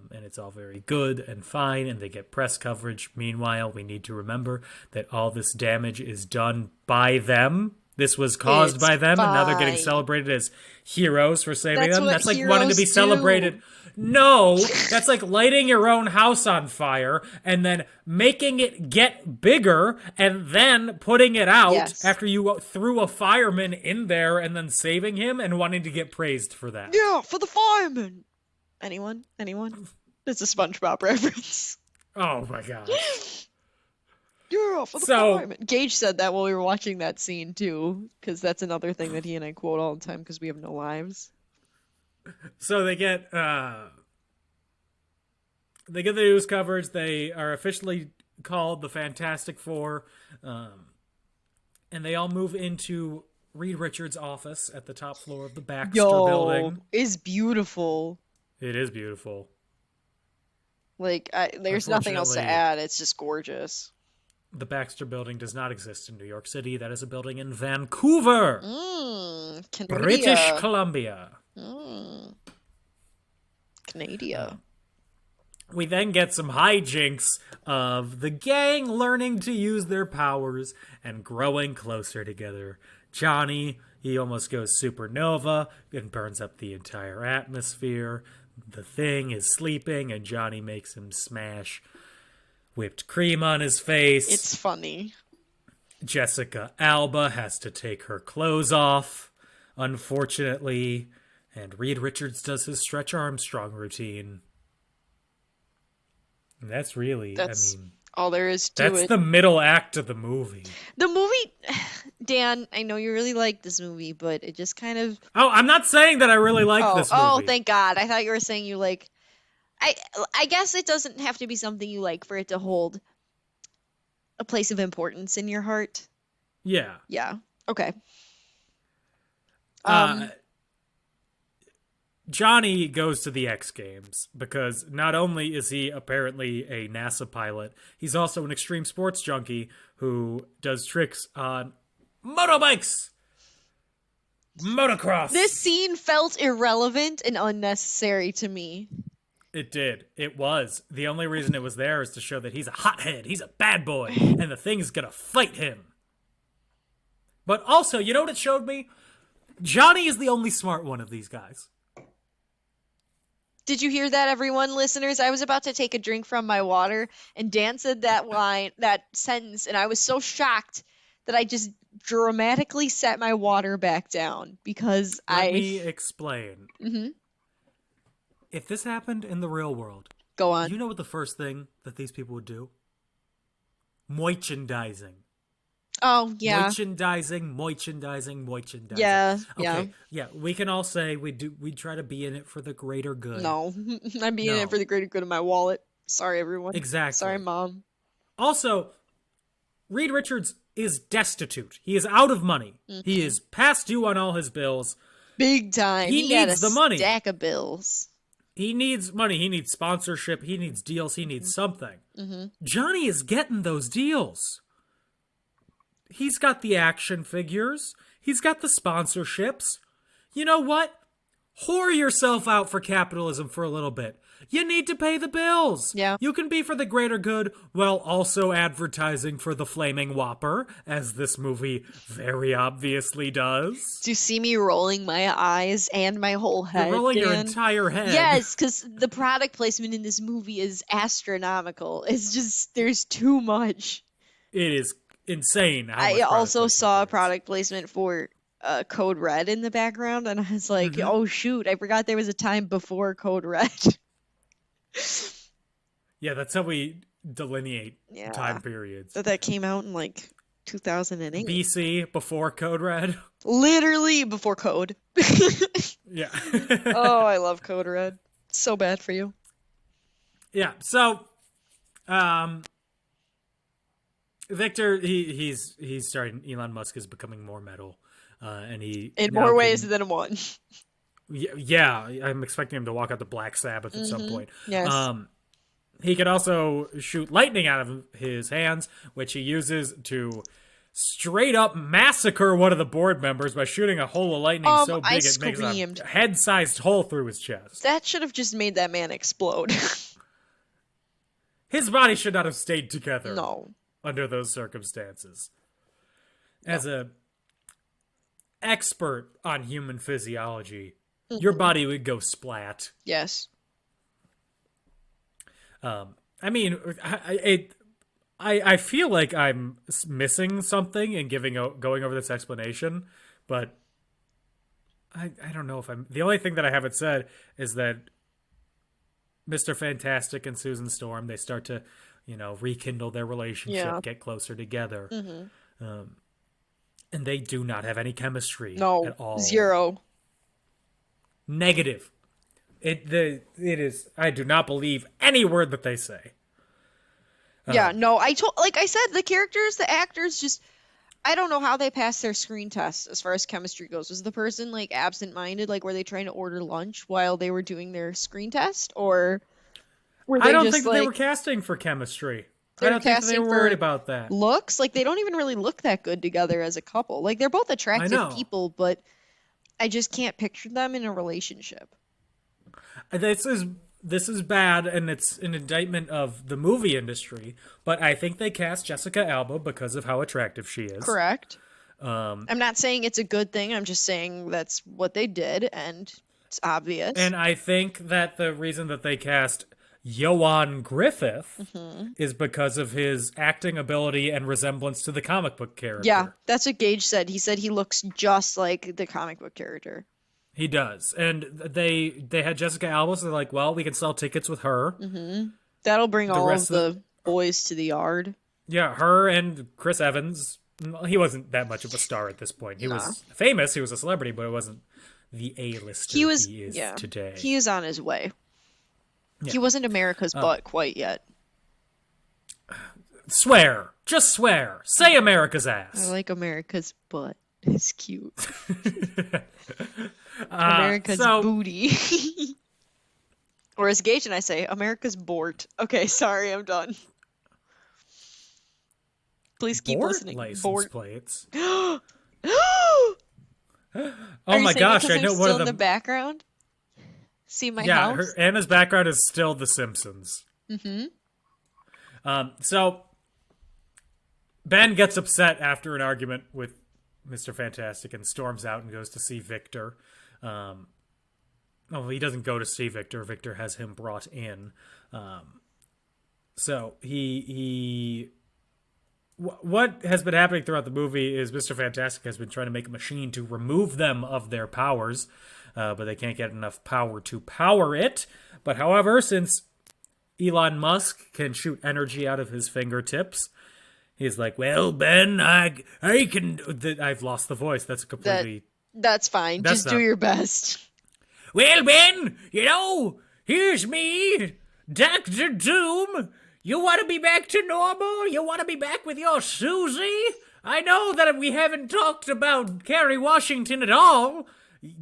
And it's all very good and fine, and they get press coverage. Meanwhile, we need to remember that all this damage is done by them. This was caused by them, and now they're getting celebrated as heroes for saving them. That's like wanting to be celebrated. No, that's like lighting your own house on fire and then making it get bigger and then putting it out after you threw a fireman in there and then saving him and wanting to get praised for that. Yeah, for the fireman. Anyone? It's a SpongeBob reference. Oh my god. Yeah, for the fireman. Gage said that while we were watching that scene too, because that's another thing that he and I quote all the time because we have no lives. So they get the news coverage. They are officially called the Fantastic Four, and they all move into Reed Richards' office at the top floor of the Baxter building. Is beautiful. It is beautiful. There's nothing else to add. It's just gorgeous. The Baxter building does not exist in New York City. That is a building in Vancouver, British Columbia. Canada. We then get some hijinks of the gang learning to use their powers and growing closer together. Johnny, he almost goes supernova and burns up the entire atmosphere. The Thing is sleeping, and Johnny makes him smash whipped cream on his face. It's funny. Jessica Alba has to take her clothes off, unfortunately, and Reed Richards does his Stretch Armstrong routine. And that's really, all there is to it. That's the middle act of the movie. The movie Dan, I know you really like this movie, but it just kind of. Oh, I'm not saying that I really like this movie. Oh, thank God! I thought you were saying you like. I guess it doesn't have to be something you like for it to hold a place of importance in your heart. Yeah. Yeah. Okay. Johnny goes to the X Games because not only is he apparently a NASA pilot, he's also an extreme sports junkie who does tricks on motorbikes. Motocross. This scene felt irrelevant and unnecessary to me. It did. It was. The only reason it was there is to show that he's a hothead, he's a bad boy, and the thing's gonna fight him. But also, you know what it showed me? Johnny is the only smart one of these guys. Did you hear that, everyone, listeners? I was about to take a drink from my water, and Dan said that sentence, and I was so shocked that I just dramatically set my water back down because Let me explain. Mm-hmm. If this happened in the real world, Go on. you know what the first thing that these people would do? Merchandising. Oh, yeah. Merchandising. Yeah, Okay, yeah. We can all say we try to be in it for the greater good. No, I'm being in it for the greater good of my wallet. Sorry, everyone. Exactly. Sorry, Mom. Also, Reed Richards is destitute. He is out of money. Mm-hmm. He is past due on all his bills. Big time. He got needs a the money. Stack of bills. He needs money. He needs sponsorship. He needs deals. He needs something. Mm-hmm. Johnny is getting those deals. He's got the action figures. He's got the sponsorships. You know what? Whore yourself out for capitalism for a little bit. You need to pay the bills. Yeah. You can be for the greater good while also advertising for the Flaming Whopper, as this movie very obviously does. Do you see me rolling my eyes and my whole head? You're rolling your Dan? entire head. Yes, because the product placement in this movie is astronomical. It's just, there's too much. It is insane. I also saw a product placement for Code Red in the background, and I was like, oh shoot, I forgot there was a time before Code Red. Yeah, that's how we delineate Yeah. time periods. That came out in like 2008. BC, before Code Red. Literally before Code. Yeah. Oh, I love Code Red. So bad for you. Yeah, so Victor, he's starting. Elon Musk is becoming more metal, and he In now more can- ways than one. Yeah, I'm expecting him to walk out the Black Sabbath at some point. Yes. He can also shoot lightning out of his hands, which he uses to straight up massacre one of the board members by shooting a hole of lightning so big I it makes screamed. a head-sized hole through his chest. That should have just made that man explode. His body should not have stayed together. No. Under those circumstances. As a expert on human physiology, your body would go splat. Yes. I mean, I feel like I'm missing something in going over this explanation, but I don't know if I'm. The only thing that I haven't said is that Mr. Fantastic and Susan Storm, they start to, rekindle their relationship, get closer together. And they do not have any chemistry at all. Zero. Negative. It is. I do not believe any word that they say. Yeah, no, like I said, the actors just, I don't know how they passed their screen test as far as chemistry goes. Was the person like absent-minded, like were they trying to order lunch while they were doing their screen test, or were they I don't just, think like, they were casting for chemistry. they I were don't think they casting were for worried about that. looks? Like they don't even really look that good together as a couple. Like they're both know. attractive people, but I just can't picture them in a relationship. This is bad, and it's an indictment of the movie industry. But I think they cast Jessica Alba because of how attractive she is. Correct. I'm not saying it's a good thing. I'm just saying that's what they did, and it's obvious. And I think that the reason that they cast Ioan Gruffund is because of his acting ability and resemblance to the comic book character. Yeah, that's what Gage said. He said he looks just like the comic book character. He does. And they had Jessica Alba, so they're like, well, we can sell tickets with her. That'll bring all of rest of the boys to the yard. Yeah, her and Chris Evans Well, he wasn't that much of a star at this point. He was famous, he was a celebrity, but it wasn't the A-lister he is today. He is on his way. Yeah. He wasn't America's butt quite yet. Swear. Just swear. Say America's ass. I like America's butt. It's cute. America's booty. Or as Gage and I say, America's bort. Okay, sorry, I'm done. Please keep listening. License plates. Oh my gosh, I know one of them. In the background? See my house? Yeah, Anna's background is still The Simpsons. Mm-hmm. So Ben gets upset after an argument with Mr. Fantastic and storms out and goes to see Victor. He doesn't go to see Victor. Victor has him brought in. So what has been happening throughout the movie is Mr. Fantastic has been trying to make a machine to remove them of their powers, but they can't get enough power to power it. But however, since Elon Musk can shoot energy out of his fingertips, he's like, well, Ben, I can... I've lost the voice. That's completely... That's fine. Just do your best. Well, Ben, here's me, Dr. Doom. You want to be back to normal? You want to be back with your Susie? I know that we haven't talked about Kerry Washington at all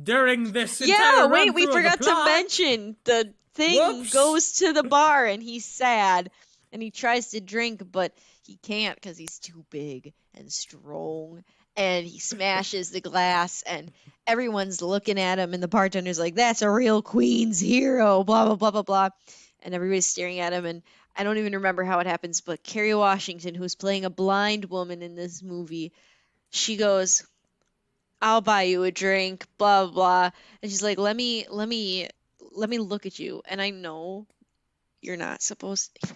during this entire we forgot to mention the thing goes to the bar and he's sad and he tries to drink, but he can't because he's too big and strong. And he smashes the glass, and everyone's looking at him, and the bartender's like, that's a real Queen's hero, blah, blah, blah, blah, blah. And everybody's staring at him, and I don't even remember how it happens, but Kerry Washington, who's playing a blind woman in this movie, she goes, I'll buy you a drink, blah, blah. And she's like, let me look at you. And I know you're not supposed to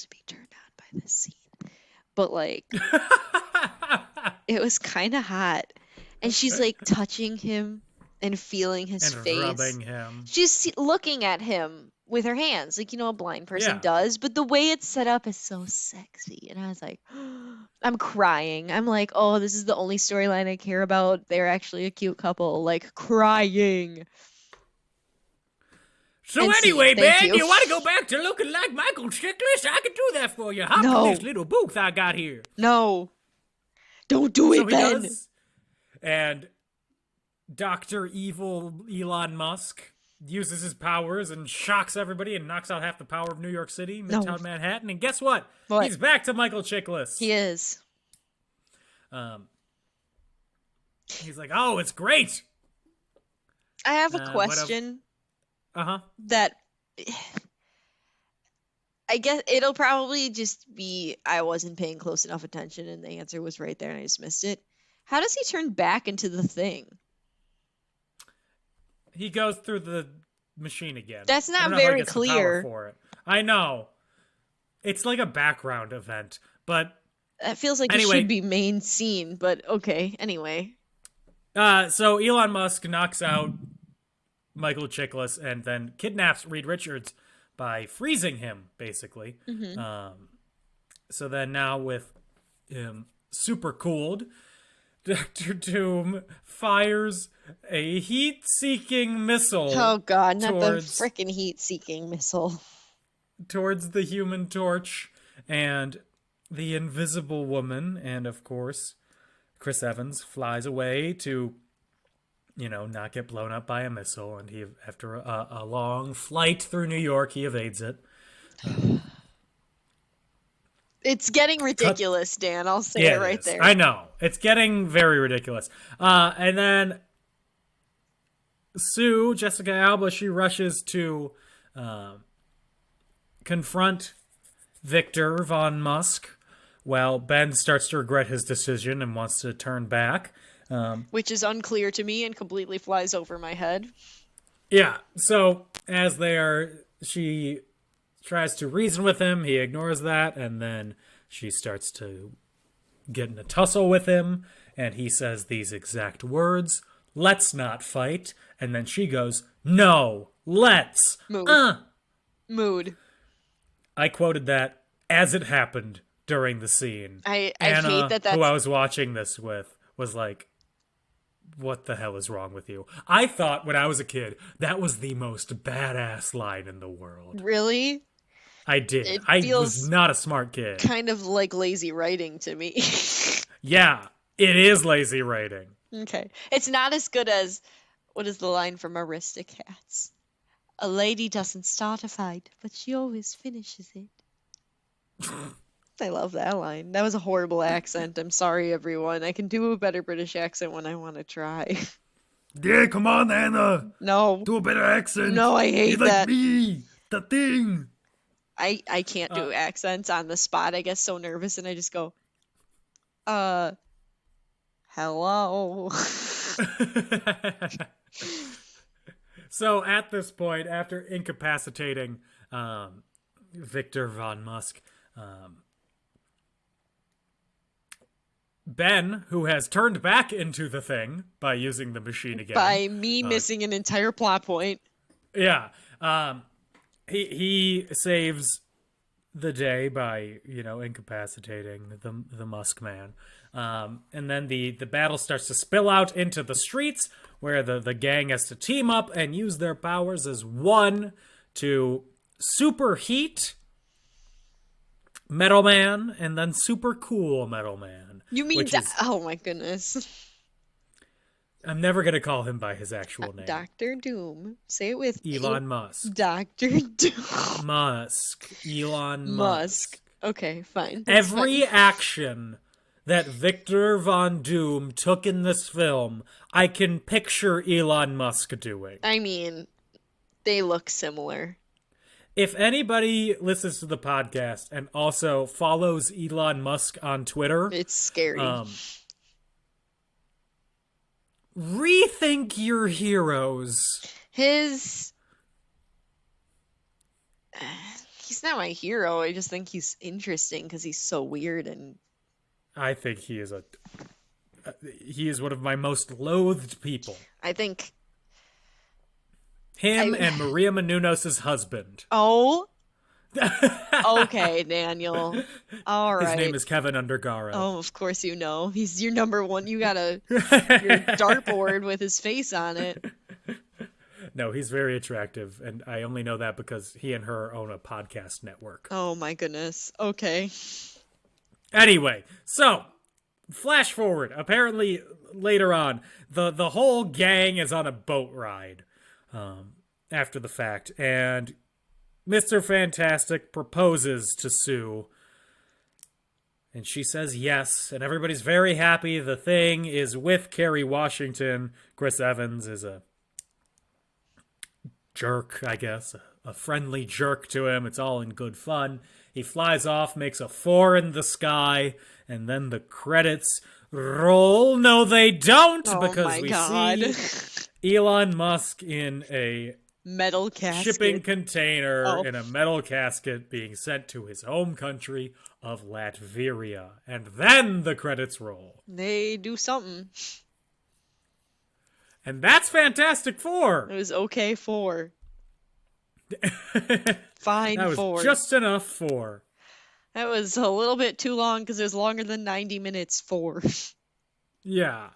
be turned on by this scene. But, like... It was kind of hot. And she's like touching him and feeling his face. Rubbing him. She's looking at him with her hands, like, a blind person does. But the way it's set up is so sexy. And I was like, I'm crying. I'm like, oh, this is the only storyline I care about. They're actually a cute couple. Like, crying. So anyway, Ben, you want to go back to looking like Michael Chiklis? I can do that for you. Hop in this little booth I got here. No. Don't do it, Ben. And Dr. Evil Elon Musk uses his powers and shocks everybody and knocks out half the power of New York City, Midtown Manhattan. And guess what? He's back to Michael Chiklis. He is. He's like, oh, it's great. I have a question. That... I guess it'll probably just be I wasn't paying close enough attention and the answer was right there and I just missed it. How does he turn back into the thing? He goes through the machine again. That's not very clear. For it. I know. It's like a background event, but... That feels like it should be main scene, but okay, anyway. So Elon Musk knocks out Michael Chiklis and then kidnaps Reed Richards by freezing him, basically. Mm-hmm. So then now with him super cooled, Dr. Doom fires a heat-seeking missile. Oh god, not the frickin' heat-seeking missile. Towards the Human Torch and the Invisible Woman, and of course, Chris Evans flies away to... not get blown up by a missile, and he, after a long flight through New York, he evades it. It's getting ridiculous, Dan. I'll say it right there. I know. It's getting very ridiculous. And then Sue, Jessica Alba, she rushes to confront Victor von Musk, while Ben starts to regret his decision and wants to turn back. Which is unclear to me and completely flies over my head. Yeah, so as she tries to reason with him, he ignores that, and then she starts to get in a tussle with him, and he says these exact words, let's not fight, and then she goes, no, let's. Mood. I quoted that as it happened during the scene. I Anna, hate that that's... who I was watching this with, was like, what the hell is wrong with you? I thought when I was a kid, that was the most badass line in the world. Really? I did. It I feels was not a smart kid. kind of like lazy writing to me. Yeah, it is lazy writing. Okay. It's not as good as, what is the line from Aristocats? A lady doesn't start a fight, but she always finishes it. I love that line. That was a horrible accent. I'm sorry, everyone. I can do a better British accent when I want to try. Yeah, come on, Anna. No. Do a better accent. No, I hate that. Me, the thing. I can't do accents on the spot. I get so nervous and I just go, hello. So at this point, after incapacitating Victor von Musk, Ben, who has turned back into the Thing by using the machine again. By me missing an entire plot point. Yeah. He saves the day by, incapacitating the Musk Man. And then the battle starts to spill out into the streets where the gang has to team up and use their powers as one to superheat Metal Man and then super cool Metal Man. You mean oh my goodness. I'm never going to call him by his actual name. Dr. Doom. Say it with Elon Musk. Dr. Doom. Musk. Elon Musk. Okay, fine. Every action that Victor Von Doom took in this film, I can picture Elon Musk doing. I mean, they look similar. If anybody listens to the podcast and also follows Elon Musk on Twitter, it's scary. Rethink your heroes. He's not my hero. I just think he's interesting because he's so weird, and I think he is one of my most loathed people. I think him and Maria Menounos' husband. Oh. Okay, Daniel. All right. His name is Kevin Undergaro. Oh, of course you know. He's your number one. You got your dartboard with his face on it. No, he's very attractive, and I only know that because he and her own a podcast network. Oh my goodness. Okay. Anyway, so flash forward. Apparently, later on, the whole gang is on a boat ride after the fact, and Mr. Fantastic proposes to Sue, and she says yes, and everybody's very happy. The Thing is with Kerry Washington. Chris Evans is a jerk, I guess, a friendly jerk to him. It's all in good fun. He flies off, makes a 4 in the sky, and then the credits roll. No, they don't, because we see Elon Musk in a metal casket. Shipping container in a metal casket being sent to his home country of Latveria. And then the credits roll. They do something. And that's Fantastic Four. It was okay 4. Fine that was 4. Just enough 4. That was a little bit too long because it was longer than 90 minutes 4. Yeah.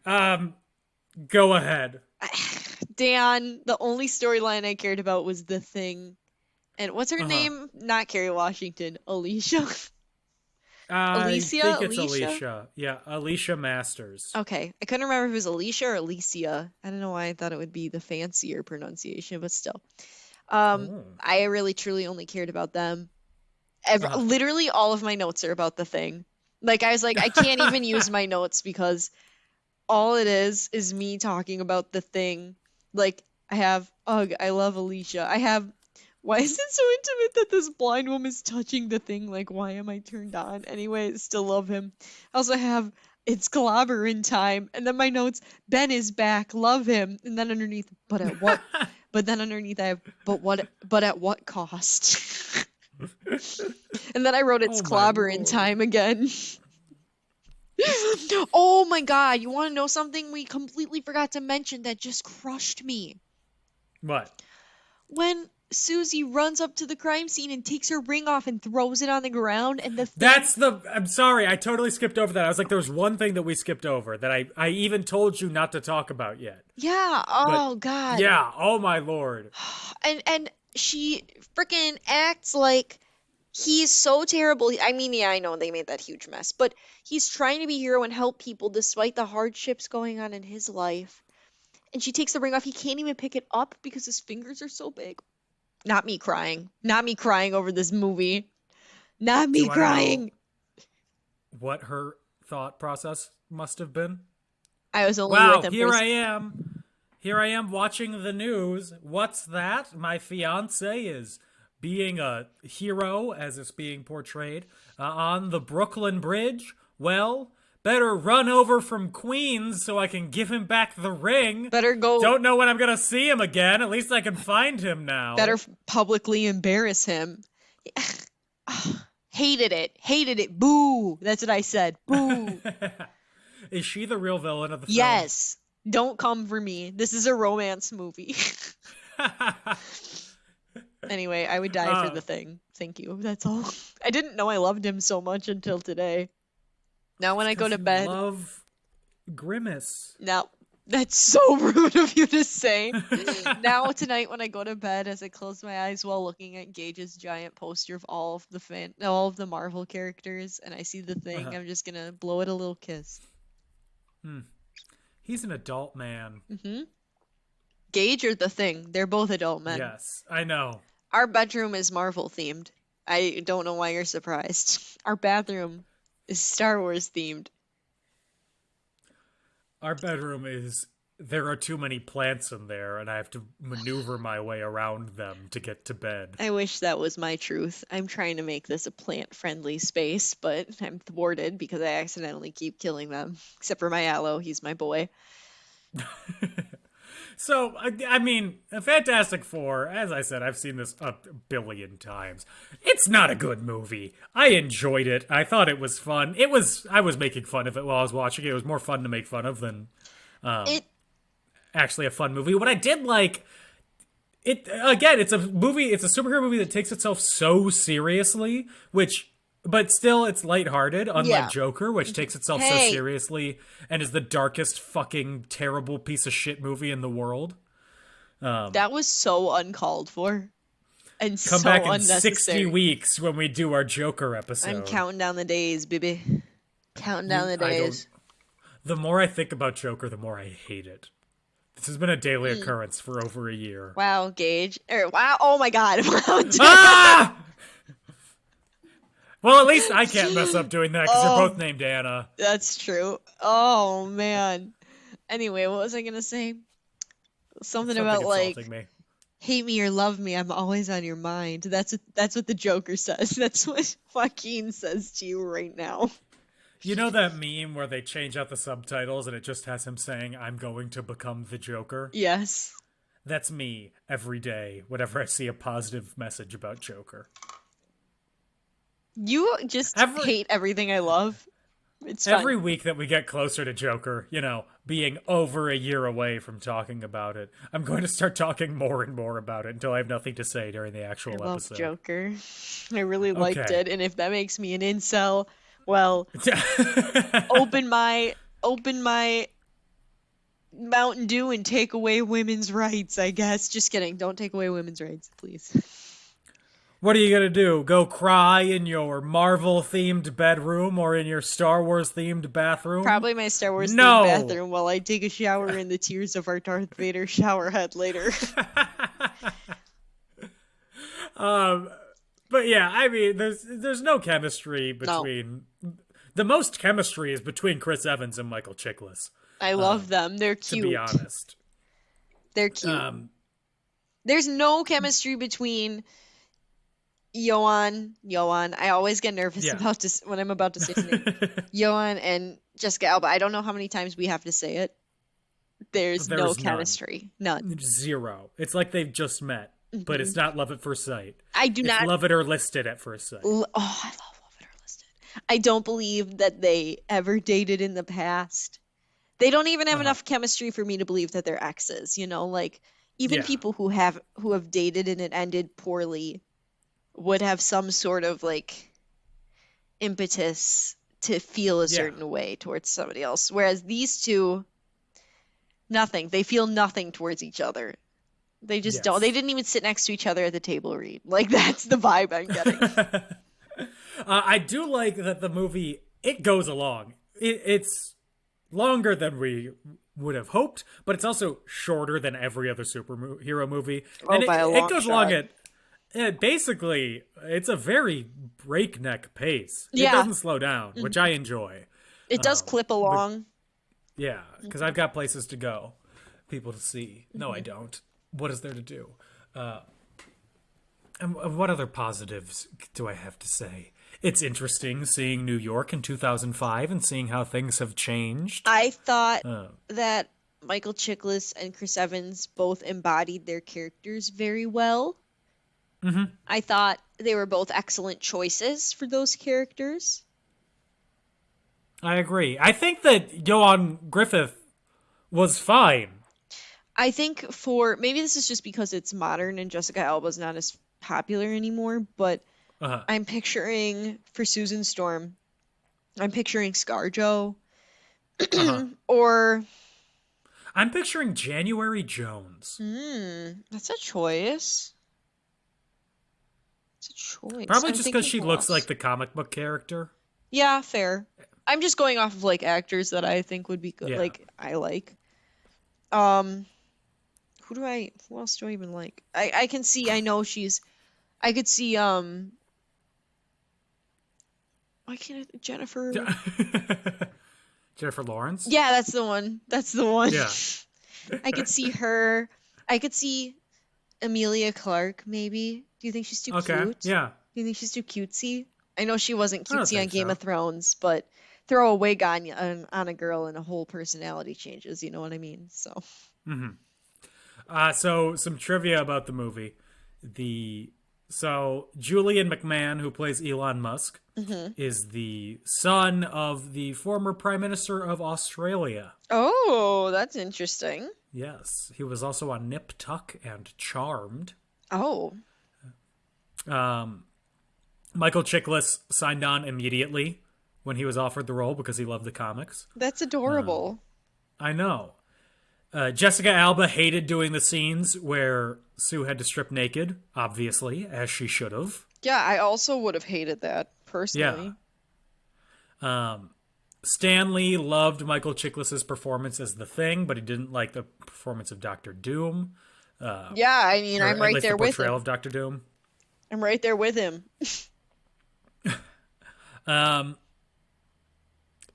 Go ahead. Dan, the only storyline I cared about was The Thing. And what's her name? Not Kerry Washington. Alicia? Alicia? I think it's Alicia. Yeah, Alicia Masters. Okay. I couldn't remember if it was Alicia or Alicia. I don't know why I thought it would be the fancier pronunciation, but still. I really, truly only cared about them. Literally all of my notes are about The Thing. Like, I was like, I can't even use my notes because all it is me talking about The Thing. Like, I have, ugh, I love Alicia. I have, why is it so intimate that this blind woman's touching The Thing? Like, why am I turned on? Anyway, still love him. I also have, it's clobbering time. And then my notes, Ben is back, love him. And then underneath, but at what? But then underneath I have, but at what cost? And then I wrote, it's clobbering time again. Oh my god, you want to know something we completely forgot to mention that just crushed me? What? When Susie runs up to the crime scene and takes her ring off and throws it on the ground, and I'm sorry, I totally skipped over that. I was like, there was one thing that we skipped over that I even told you not to talk about yet. Yeah, God. Yeah, oh my lord. And she freaking acts like he's so terrible. I mean, yeah, I know they made that huge mess, but he's trying to be a hero and help people despite the hardships going on in his life. And she takes the ring off. He can't even pick it up because his fingers are so big. Not me crying. Not me crying over this movie. Not me crying. What her thought process must have been? I was only with him. Here I am. Here I am watching the news. What's that? My fiance is being a hero, as it's being portrayed, on the Brooklyn Bridge. Well, better run over from Queens so I can give him back the ring. Better go. Don't know when I'm going to see him again. At least I can find him now. Better publicly embarrass him. Hated it. Hated it. Boo. That's what I said. Boo. Is she the real villain of the film? Yes. Don't come for me. This is a romance movie. Anyway, I would die for the Thing. Thank you. That's all. I didn't know I loved him so much until today. Now when I go to bed... love Grimace. Now, that's so rude of you to say. Now tonight when I go to bed, as I close my eyes while looking at Gage's giant poster of all of the Marvel characters, and I see the Thing, I'm just gonna blow it a little kiss. He's an adult man. Mm-hmm. Gage or the Thing, they're both adult men. Yes, I know. Our bedroom is Marvel themed. I don't know why you're surprised. Our bathroom is Star Wars themed. Our bedroom is, there are too many plants in there, and I have to maneuver my way around them to get to bed. I wish that was my truth. I'm trying to make this a plant-friendly space, but I'm thwarted because I accidentally keep killing them. Except for my aloe, he's my boy. So, I mean, Fantastic Four, as I said, I've seen this a billion times. It's not a good movie. I enjoyed it. I thought it was fun. I was making fun of it while I was watching it. It was more fun to make fun of than actually a fun movie. What I did like, it's a superhero movie that takes itself so seriously, but still, it's lighthearted, unlike Joker, which takes itself so seriously and is the darkest fucking terrible piece of shit movie in the world. That was so uncalled for. And Come so back in unnecessary. 60 weeks when we do our Joker episode. I'm counting down the days, baby. Counting down the days. The more I think about Joker, the more I hate it. This has been a daily occurrence for over a year. Wow, Gage. Wow, oh my god. Ah! Well, at least I can't mess up doing that because you're both named Anna. That's true. Oh, man. Anyway, what was I going to say? Something about, like, me. Hate me or love me, I'm always on your mind. That's what the Joker says. That's what Joaquin says to you right now. You know that meme where they change out the subtitles and it just has him saying, I'm going to become the Joker? Yes. That's me every day whenever I see a positive message about Joker. You just hate everything I love. It's fun. Every week that we get closer to Joker, being over a year away from talking about it, I'm going to start talking more and more about it until I have nothing to say during the actual episode. I love Joker. I really liked it, and if that makes me an incel, well, open my Mountain Dew and take away women's rights, I guess. Just kidding. Don't take away women's rights, please. What are you going to do? Go cry in your Marvel-themed bedroom or in your Star Wars-themed bathroom? Probably my Star Wars-themed bathroom while I take a shower in the tears of our Darth Vader shower head later. But yeah, I mean, there's no chemistry between... No. The most chemistry is between Chris Evans and Michael Chiklis. I love them. They're cute. To be honest. They're cute. There's no chemistry between... Ioan, I always get nervous when I'm about to say his name. Ioan and Jessica Alba. I don't know how many times we have to say it. There's no chemistry. None. Zero. It's like they've just met, but it's not love at first sight. It's love it or listed at first sight. I love love it or listed. I don't believe that they ever dated in the past. They don't even have enough chemistry for me to believe that they're exes. Like even Yeah. people who have dated and it ended poorly would have some sort of like impetus to feel a Yeah. certain way towards somebody else. Whereas these two, nothing. They feel nothing towards each other. They just don't. They Yes. didn't even sit next to each other at the table read. Like that's the vibe I'm getting. I do like that the movie, it goes along. It's longer than we would have hoped, but it's also shorter than every other superhero movie. And by a it long goes shot. along at basically, it's a very breakneck pace. It Yeah. doesn't slow down, which I enjoy. It does clip along. Yeah, because I've got places to go, people to see. No, I don't. What is there to do? And what other positives do I have to say? It's interesting seeing New York in 2005 and seeing how things have changed. I thought that Michael Chiklis and Chris Evans both embodied their characters very well. Mm-hmm. I thought they were both excellent choices for those characters. I agree. I think that Ioan Gruffund was fine. I think maybe this is just because it's modern and Jessica Alba's not as popular anymore, but I'm picturing for Susan Storm, I'm picturing ScarJo, or I'm picturing January Jones. that's a choice. It's a choice. Probably I'm just because thinking she who looks else. like the comic book character. Yeah, fair. I'm just going off of like actors that I think would be good. Yeah. Like I like. Who else do I even like? I can see. I know she's. I could see. Why can't Jennifer? Jennifer Lawrence? Yeah, that's the one. That's the one. Yeah. I could see her. I could see Emilia Clarke. Maybe. Do you think she's too Okay. cute? Yeah. Do you think she's too cutesy? I know she wasn't I don't cutesy on think Game so. of Thrones, but throw a wig on a girl and a whole personality changes. You know what I mean? So. So some trivia about the movie. So Julian McMahon, who plays Elon Musk, is the son of the former Prime Minister of Australia. Oh, that's interesting. Yes, he was also on Nip Tuck and Charmed. Oh. Michael Chiklis signed on immediately when he was offered the role because he loved the comics. That's adorable. I know. Jessica Alba hated doing the scenes where Sue had to strip naked, obviously, as she should have. Yeah, I also would have hated that, personally. Stanley loved Michael Chiklis' performance as the Thing, but he didn't like the performance of Doctor Doom. Yeah, I mean, Or I'm at right least there the with portrayal him. of Doctor Doom. I'm right there with him.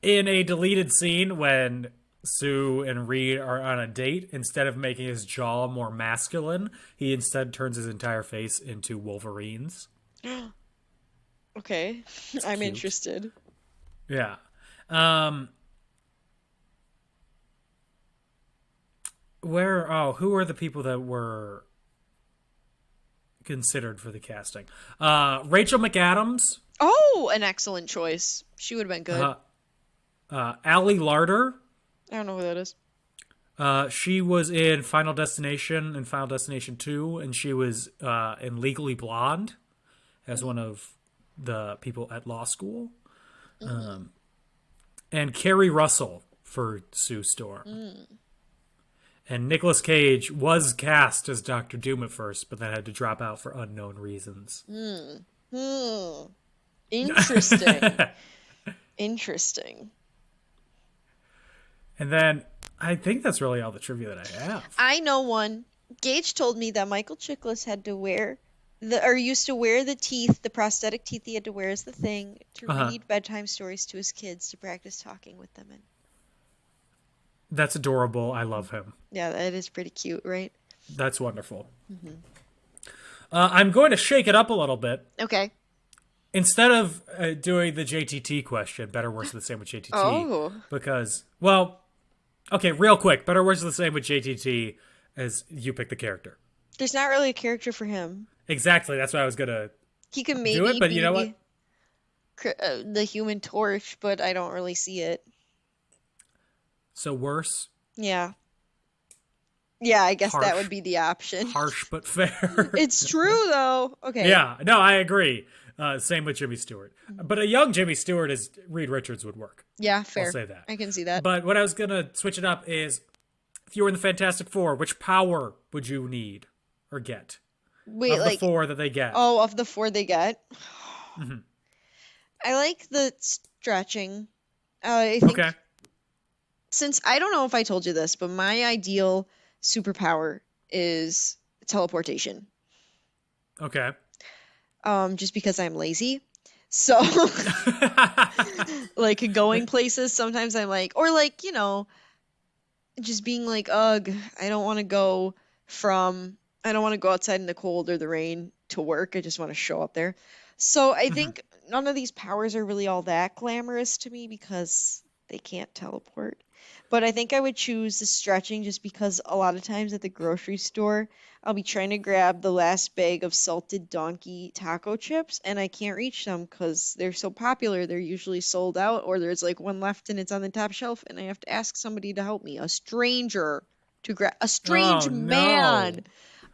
In a deleted scene when Sue and Reed are on a date, instead of making his jaw more masculine, he instead turns his entire face into Wolverine's. Okay, I'm cute. interested. Yeah. Who are the people that were considered for the casting? Rachel McAdams. Oh, an excellent choice. She would have been good. Allie Larder. I don't know who that is. She was in Final Destination and Final Destination 2, and she was in Legally Blonde as one of the people at law school. And Kerry Russell for Sue Storm. And Nicolas Cage was cast as Dr. Doom at first, but then had to drop out for unknown reasons. Interesting. Interesting. And then I think that's really all the trivia that I have. I know one. Gage told me that Michael Chiklis had to wear used to wear the prosthetic teeth he had to wear as the Thing to read bedtime stories to his kids to practice talking with them. And That's adorable. I love him. yeah, that is pretty cute, right? That's wonderful. I'm going to shake it up a little bit. Okay. Instead of doing the JTT question, better, worse, or the same with JTT. Oh. Because, well, okay, real quick. Better, worse, or the same with JTT as you pick the character. There's not really a character for him. Exactly. That's what I was going to He can maybe do it, but you know what? The Human Torch, but I don't really see it. So worse? Yeah. Yeah, I guess that Harsh. would be the option. Harsh but fair. It's true though. Okay. Yeah, no, I agree. Same with Jimmy Stewart. But a young Jimmy Stewart as Reed Richards would work. Yeah, fair. I'll say that. I can see that. But what I was going to switch it up is, if you were in the Fantastic Four, which power would you need or get? Wait, of like the 4 that they get. Oh, of the 4 they get. Mhm. I like the stretching. I think Okay. since I don't know if I told you this, but my ideal superpower is teleportation. Okay. Just because I'm lazy. So like going places, sometimes I'm like, or like, just being like, ugh, I don't want to go outside in the cold or the rain to work. I just want to show up there. So I think none of these powers are really all that glamorous to me because they can't teleport. But I think I would choose the stretching just because a lot of times at the grocery store, I'll be trying to grab the last bag of salted donkey taco chips and I can't reach them because they're so popular. They're usually sold out or there's like one left and it's on the top shelf and I have to ask somebody to help me, a stranger to grab, a strange Oh, no. man.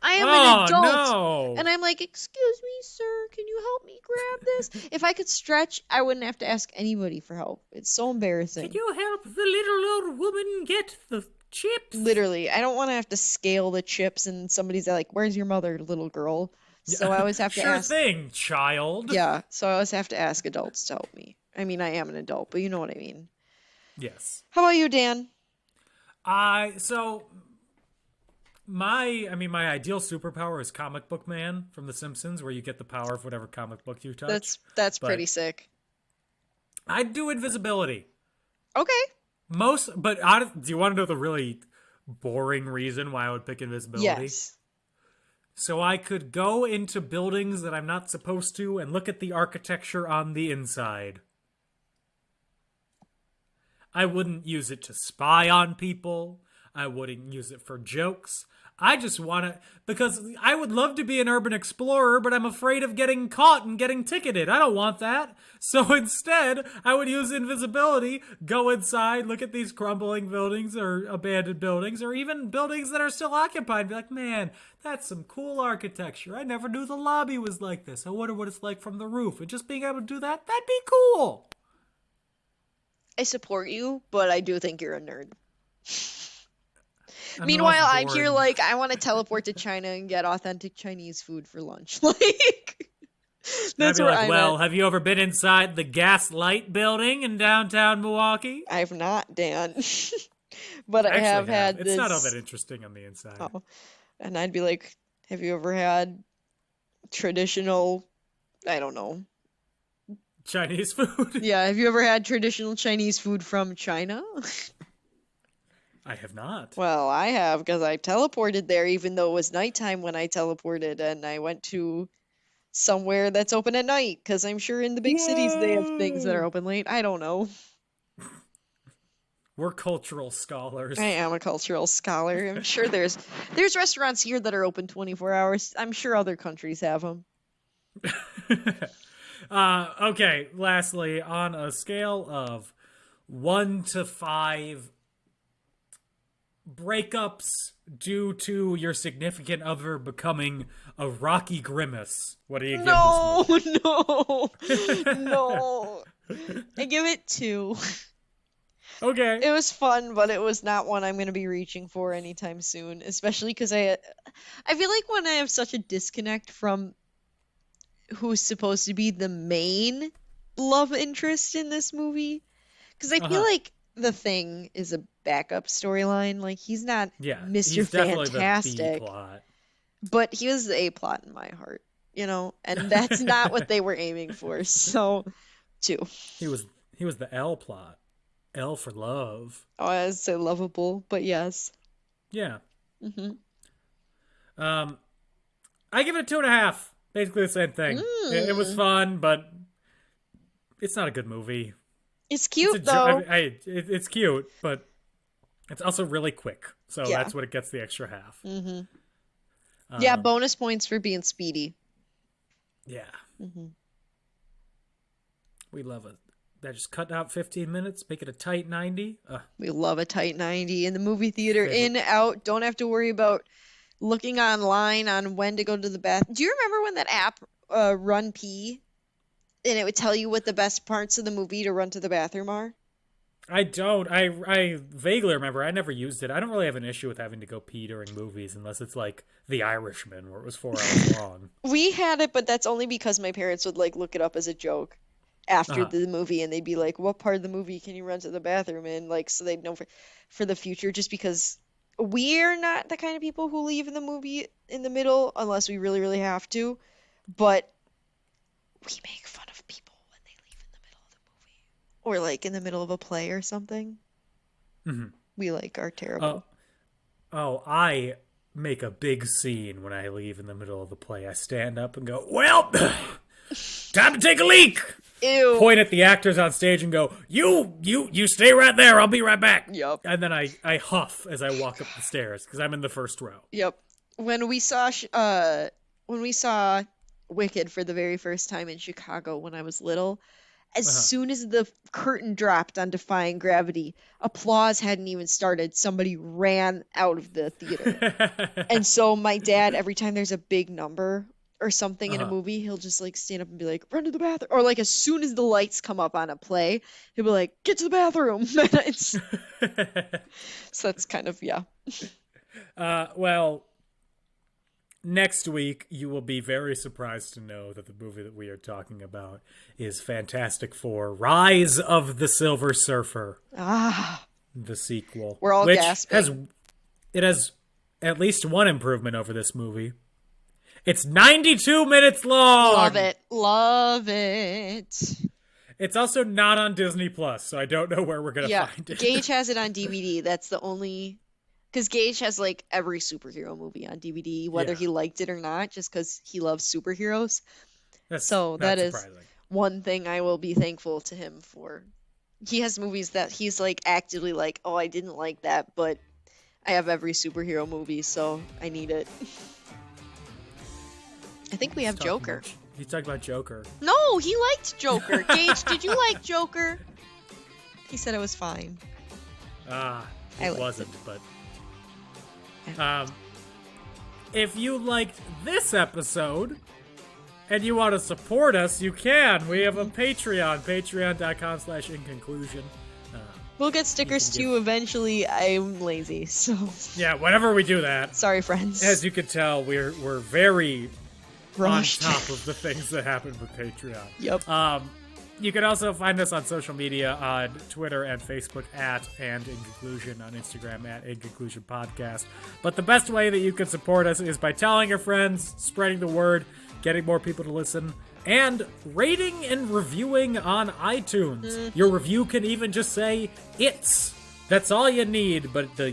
I am an adult. No. And I'm like, excuse me, sir, can you help me grab this? If I could stretch, I wouldn't have to ask anybody for help. It's so embarrassing. Can you help the little old woman get the chips? Literally, I don't want to have to scale the chips and somebody's like, where's your mother, little girl? So I always have to sure ask. thing, child. Yeah, so I always have to ask adults to help me. I mean, I am an adult, but you know what I mean. Yes. How about you, Dan? My ideal superpower is comic book man from The Simpsons, where you get the power of whatever comic book you touch. That's But pretty sick. I'd do invisibility. Okay. Do you want to know the really boring reason why I would pick invisibility? Yes. So I could go into buildings that I'm not supposed to and look at the architecture on the inside. I wouldn't use it to spy on people. I wouldn't use it for jokes. I just want to, because I would love to be an urban explorer, but I'm afraid of getting caught and getting ticketed. I don't want that. So instead, I would use invisibility, go inside, look at these crumbling buildings or abandoned buildings, or even buildings that are still occupied. Be like, man, that's some cool architecture. I never knew the lobby was like this. I wonder what it's like from the roof. And just being able to do that, that'd be cool. I support you, but I do think you're a nerd. I'm Meanwhile, not I'm here boring. like, I want to teleport to China and get authentic Chinese food for lunch. Like, I'd that's be where like, I'm well, at. have you ever been inside the Gaslight building in downtown Milwaukee? I've not, Dan. But I Actually have had It's this. not all that interesting on the inside. Oh. And I'd be like, have you ever had traditional, I don't know. Chinese food? Yeah, have you ever had traditional Chinese food from China? I have not. Well, I have because I teleported there even though it was nighttime when I teleported and I went to somewhere that's open at night because I'm sure in the big cities they have things that are open late. I don't know. We're cultural scholars. I am a cultural scholar. I'm sure there's restaurants here that are open 24 hours. I'm sure other countries have them. Okay, lastly, on a scale of 1 to 5 breakups due to your significant other becoming a Rocky Grimace, what do you give this movie? No. I give it 2. Okay. It was fun, but it was not one I'm going to be reaching for anytime soon, especially because I feel like when I have such a disconnect from who's supposed to be the main love interest in this movie, because I feel like the Thing is a backup storyline. Like, he's not Mr. He's definitely Fantastic, the B plot. but he was the A plot in my heart, and that's not what they were aiming for. So, 2. He was the L plot. L for love. Oh, I was so lovable, but yes. Yeah. Mm-hmm. I give it a 2.5. Basically the same thing. It was fun, but it's not a good movie. It's cute, It's though. it's cute, but it's also really quick. So Yeah. that's what it gets the extra half. Mm-hmm. Yeah, bonus points for being speedy. Yeah. Mm-hmm. We love a That just cut out 15 minutes, make it a tight 90. We love a tight 90 in the movie theater. Favorite. In, out. Don't have to worry about looking online on when to go to the bathroom. Do you remember when that app, Run Pee, and it would tell you what the best parts of the movie to run to the bathroom are? I don't. I vaguely remember. I never used it. I don't really have an issue with having to go pee during movies unless it's like The Irishman where it was 4 hours long. We had it, but that's only because my parents would like look it up as a joke after the movie, and they'd be like, what part of the movie can you run to the bathroom in? Like, so they'd know for the future, just because we're not the kind of people who leave in the movie in the middle unless we really, really have to. But we make fun of people when they leave in the middle of the movie. Or like in the middle of a play or something. Mm-hmm. We like are terrible. I make a big scene when I leave in the middle of the play. I stand up and go, well, time to take a leak. Ew. Point at the actors on stage and go, you stay right there. I'll be right back. Yep. And then I huff as I walk up the stairs because I'm in the first row. Yep. When we saw Wicked for the very first time in Chicago when I was little, as soon as the curtain dropped on Defying Gravity, applause hadn't even started. Somebody ran out of the theater. And so my dad, every time there's a big number or something in a movie, he'll just like stand up and be like, run to the bathroom. Or like as soon as the lights come up on a play, he'll be like, get to the bathroom. So that's kind of, yeah. Well, next week you will be very surprised to know that the movie that we are talking about is Fantastic Four: Rise of the Silver Surfer. The sequel. We're all gasping. It has at least one improvement over this movie. It's 92 minutes long. Love it. It's also not on Disney Plus, so I don't know where we're gonna find it. Gage has it on DVD. That's the only, because Gage has like every superhero movie on DVD, whether he liked it or not, just because he loves superheroes. That is one thing I will be thankful to him for. He has movies that he's like actively like, oh, I didn't like that, but I have every superhero movie, so I need it. I think we have Joker. He's talking about Joker. No, he liked Joker. Gage, did you like Joker? He said it was fine. It wasn't, but... if you liked this episode and you want to support us, you can. We have a Patreon, patreon.com/inconclusion. We'll get stickers too eventually. I'm lazy, so... Yeah, whenever we do that. Sorry, friends. As you can tell, we're very... rushed. On top of the things that happen with Patreon. Yep. You can also find us on social media on Twitter and Facebook @and in conclusion, on Instagram @in conclusion podcast. But the best way that you can support us is by telling your friends, spreading the word, getting more people to listen, and rating and reviewing on iTunes. Your review can even just say "it's." That's all you need. But the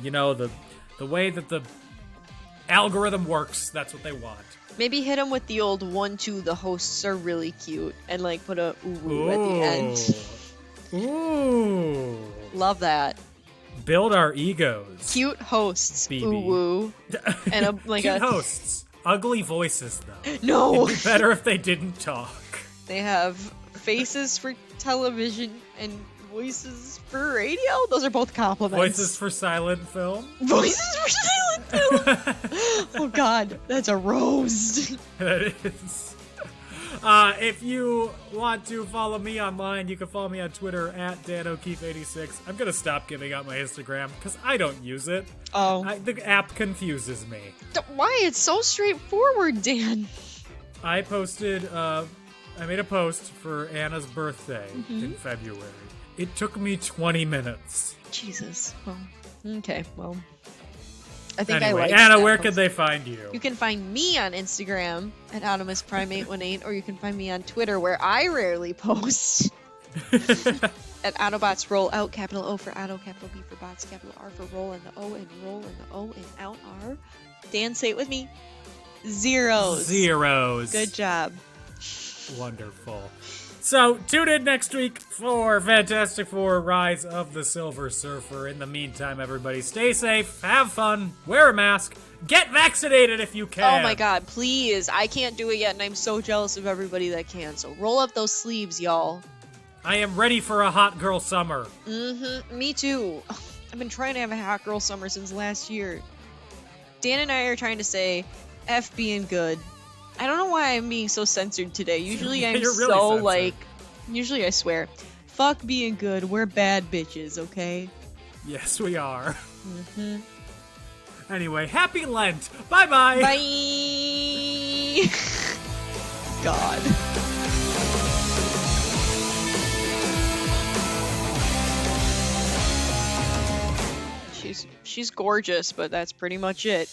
way that the algorithm works, that's what they want. Maybe hit them with the old 1-2, the hosts are really cute, and like put a ooh at the end. Ooh. Love that. Build our egos. Cute hosts. BB. Ooh woo. And Cute hosts. Ugly voices, though. No. It'd be better if they didn't talk. They have faces for television and voices for radio. Those are both compliments. Voices for silent film. Voices for silent film. Oh God, that's a roast. That is. If you want to follow me online, you can follow me on Twitter @DanO'Keefe86. I'm gonna stop giving out my Instagram because I don't use it. The app confuses me. Why? It's so straightforward, Dan. I made a post for Anna's birthday in February. It took me 20 minutes. Jesus. Well, okay. Well, I think anyway, I like Anna, where can they find you? You can find me on Instagram @OptimusPrime818, or you can find me on Twitter, where I rarely post. At Autobots Roll Out, capital O for Auto, capital B for Bots, capital R for Roll, and the O and Roll, and the O and Out are. Dan, say it with me. Zeros. Good job. Wonderful. So, tune in next week for Fantastic Four: Rise of the Silver Surfer. In the meantime, everybody, stay safe, have fun, wear a mask, get vaccinated if you can. Oh my God, please. I can't do it yet, and I'm so jealous of everybody that can. So roll up those sleeves, y'all. I am ready for a hot girl summer. Me too. I've been trying to have a hot girl summer since last year. Dan and I are trying to say F being good. I don't know why I'm being so censored today. Usually I'm You're really so censored. like, usually I swear. Fuck being good. We're bad bitches, okay? Yes, we are. Anyway, happy Lent. Bye-bye. Bye. God. She's gorgeous, but that's pretty much it.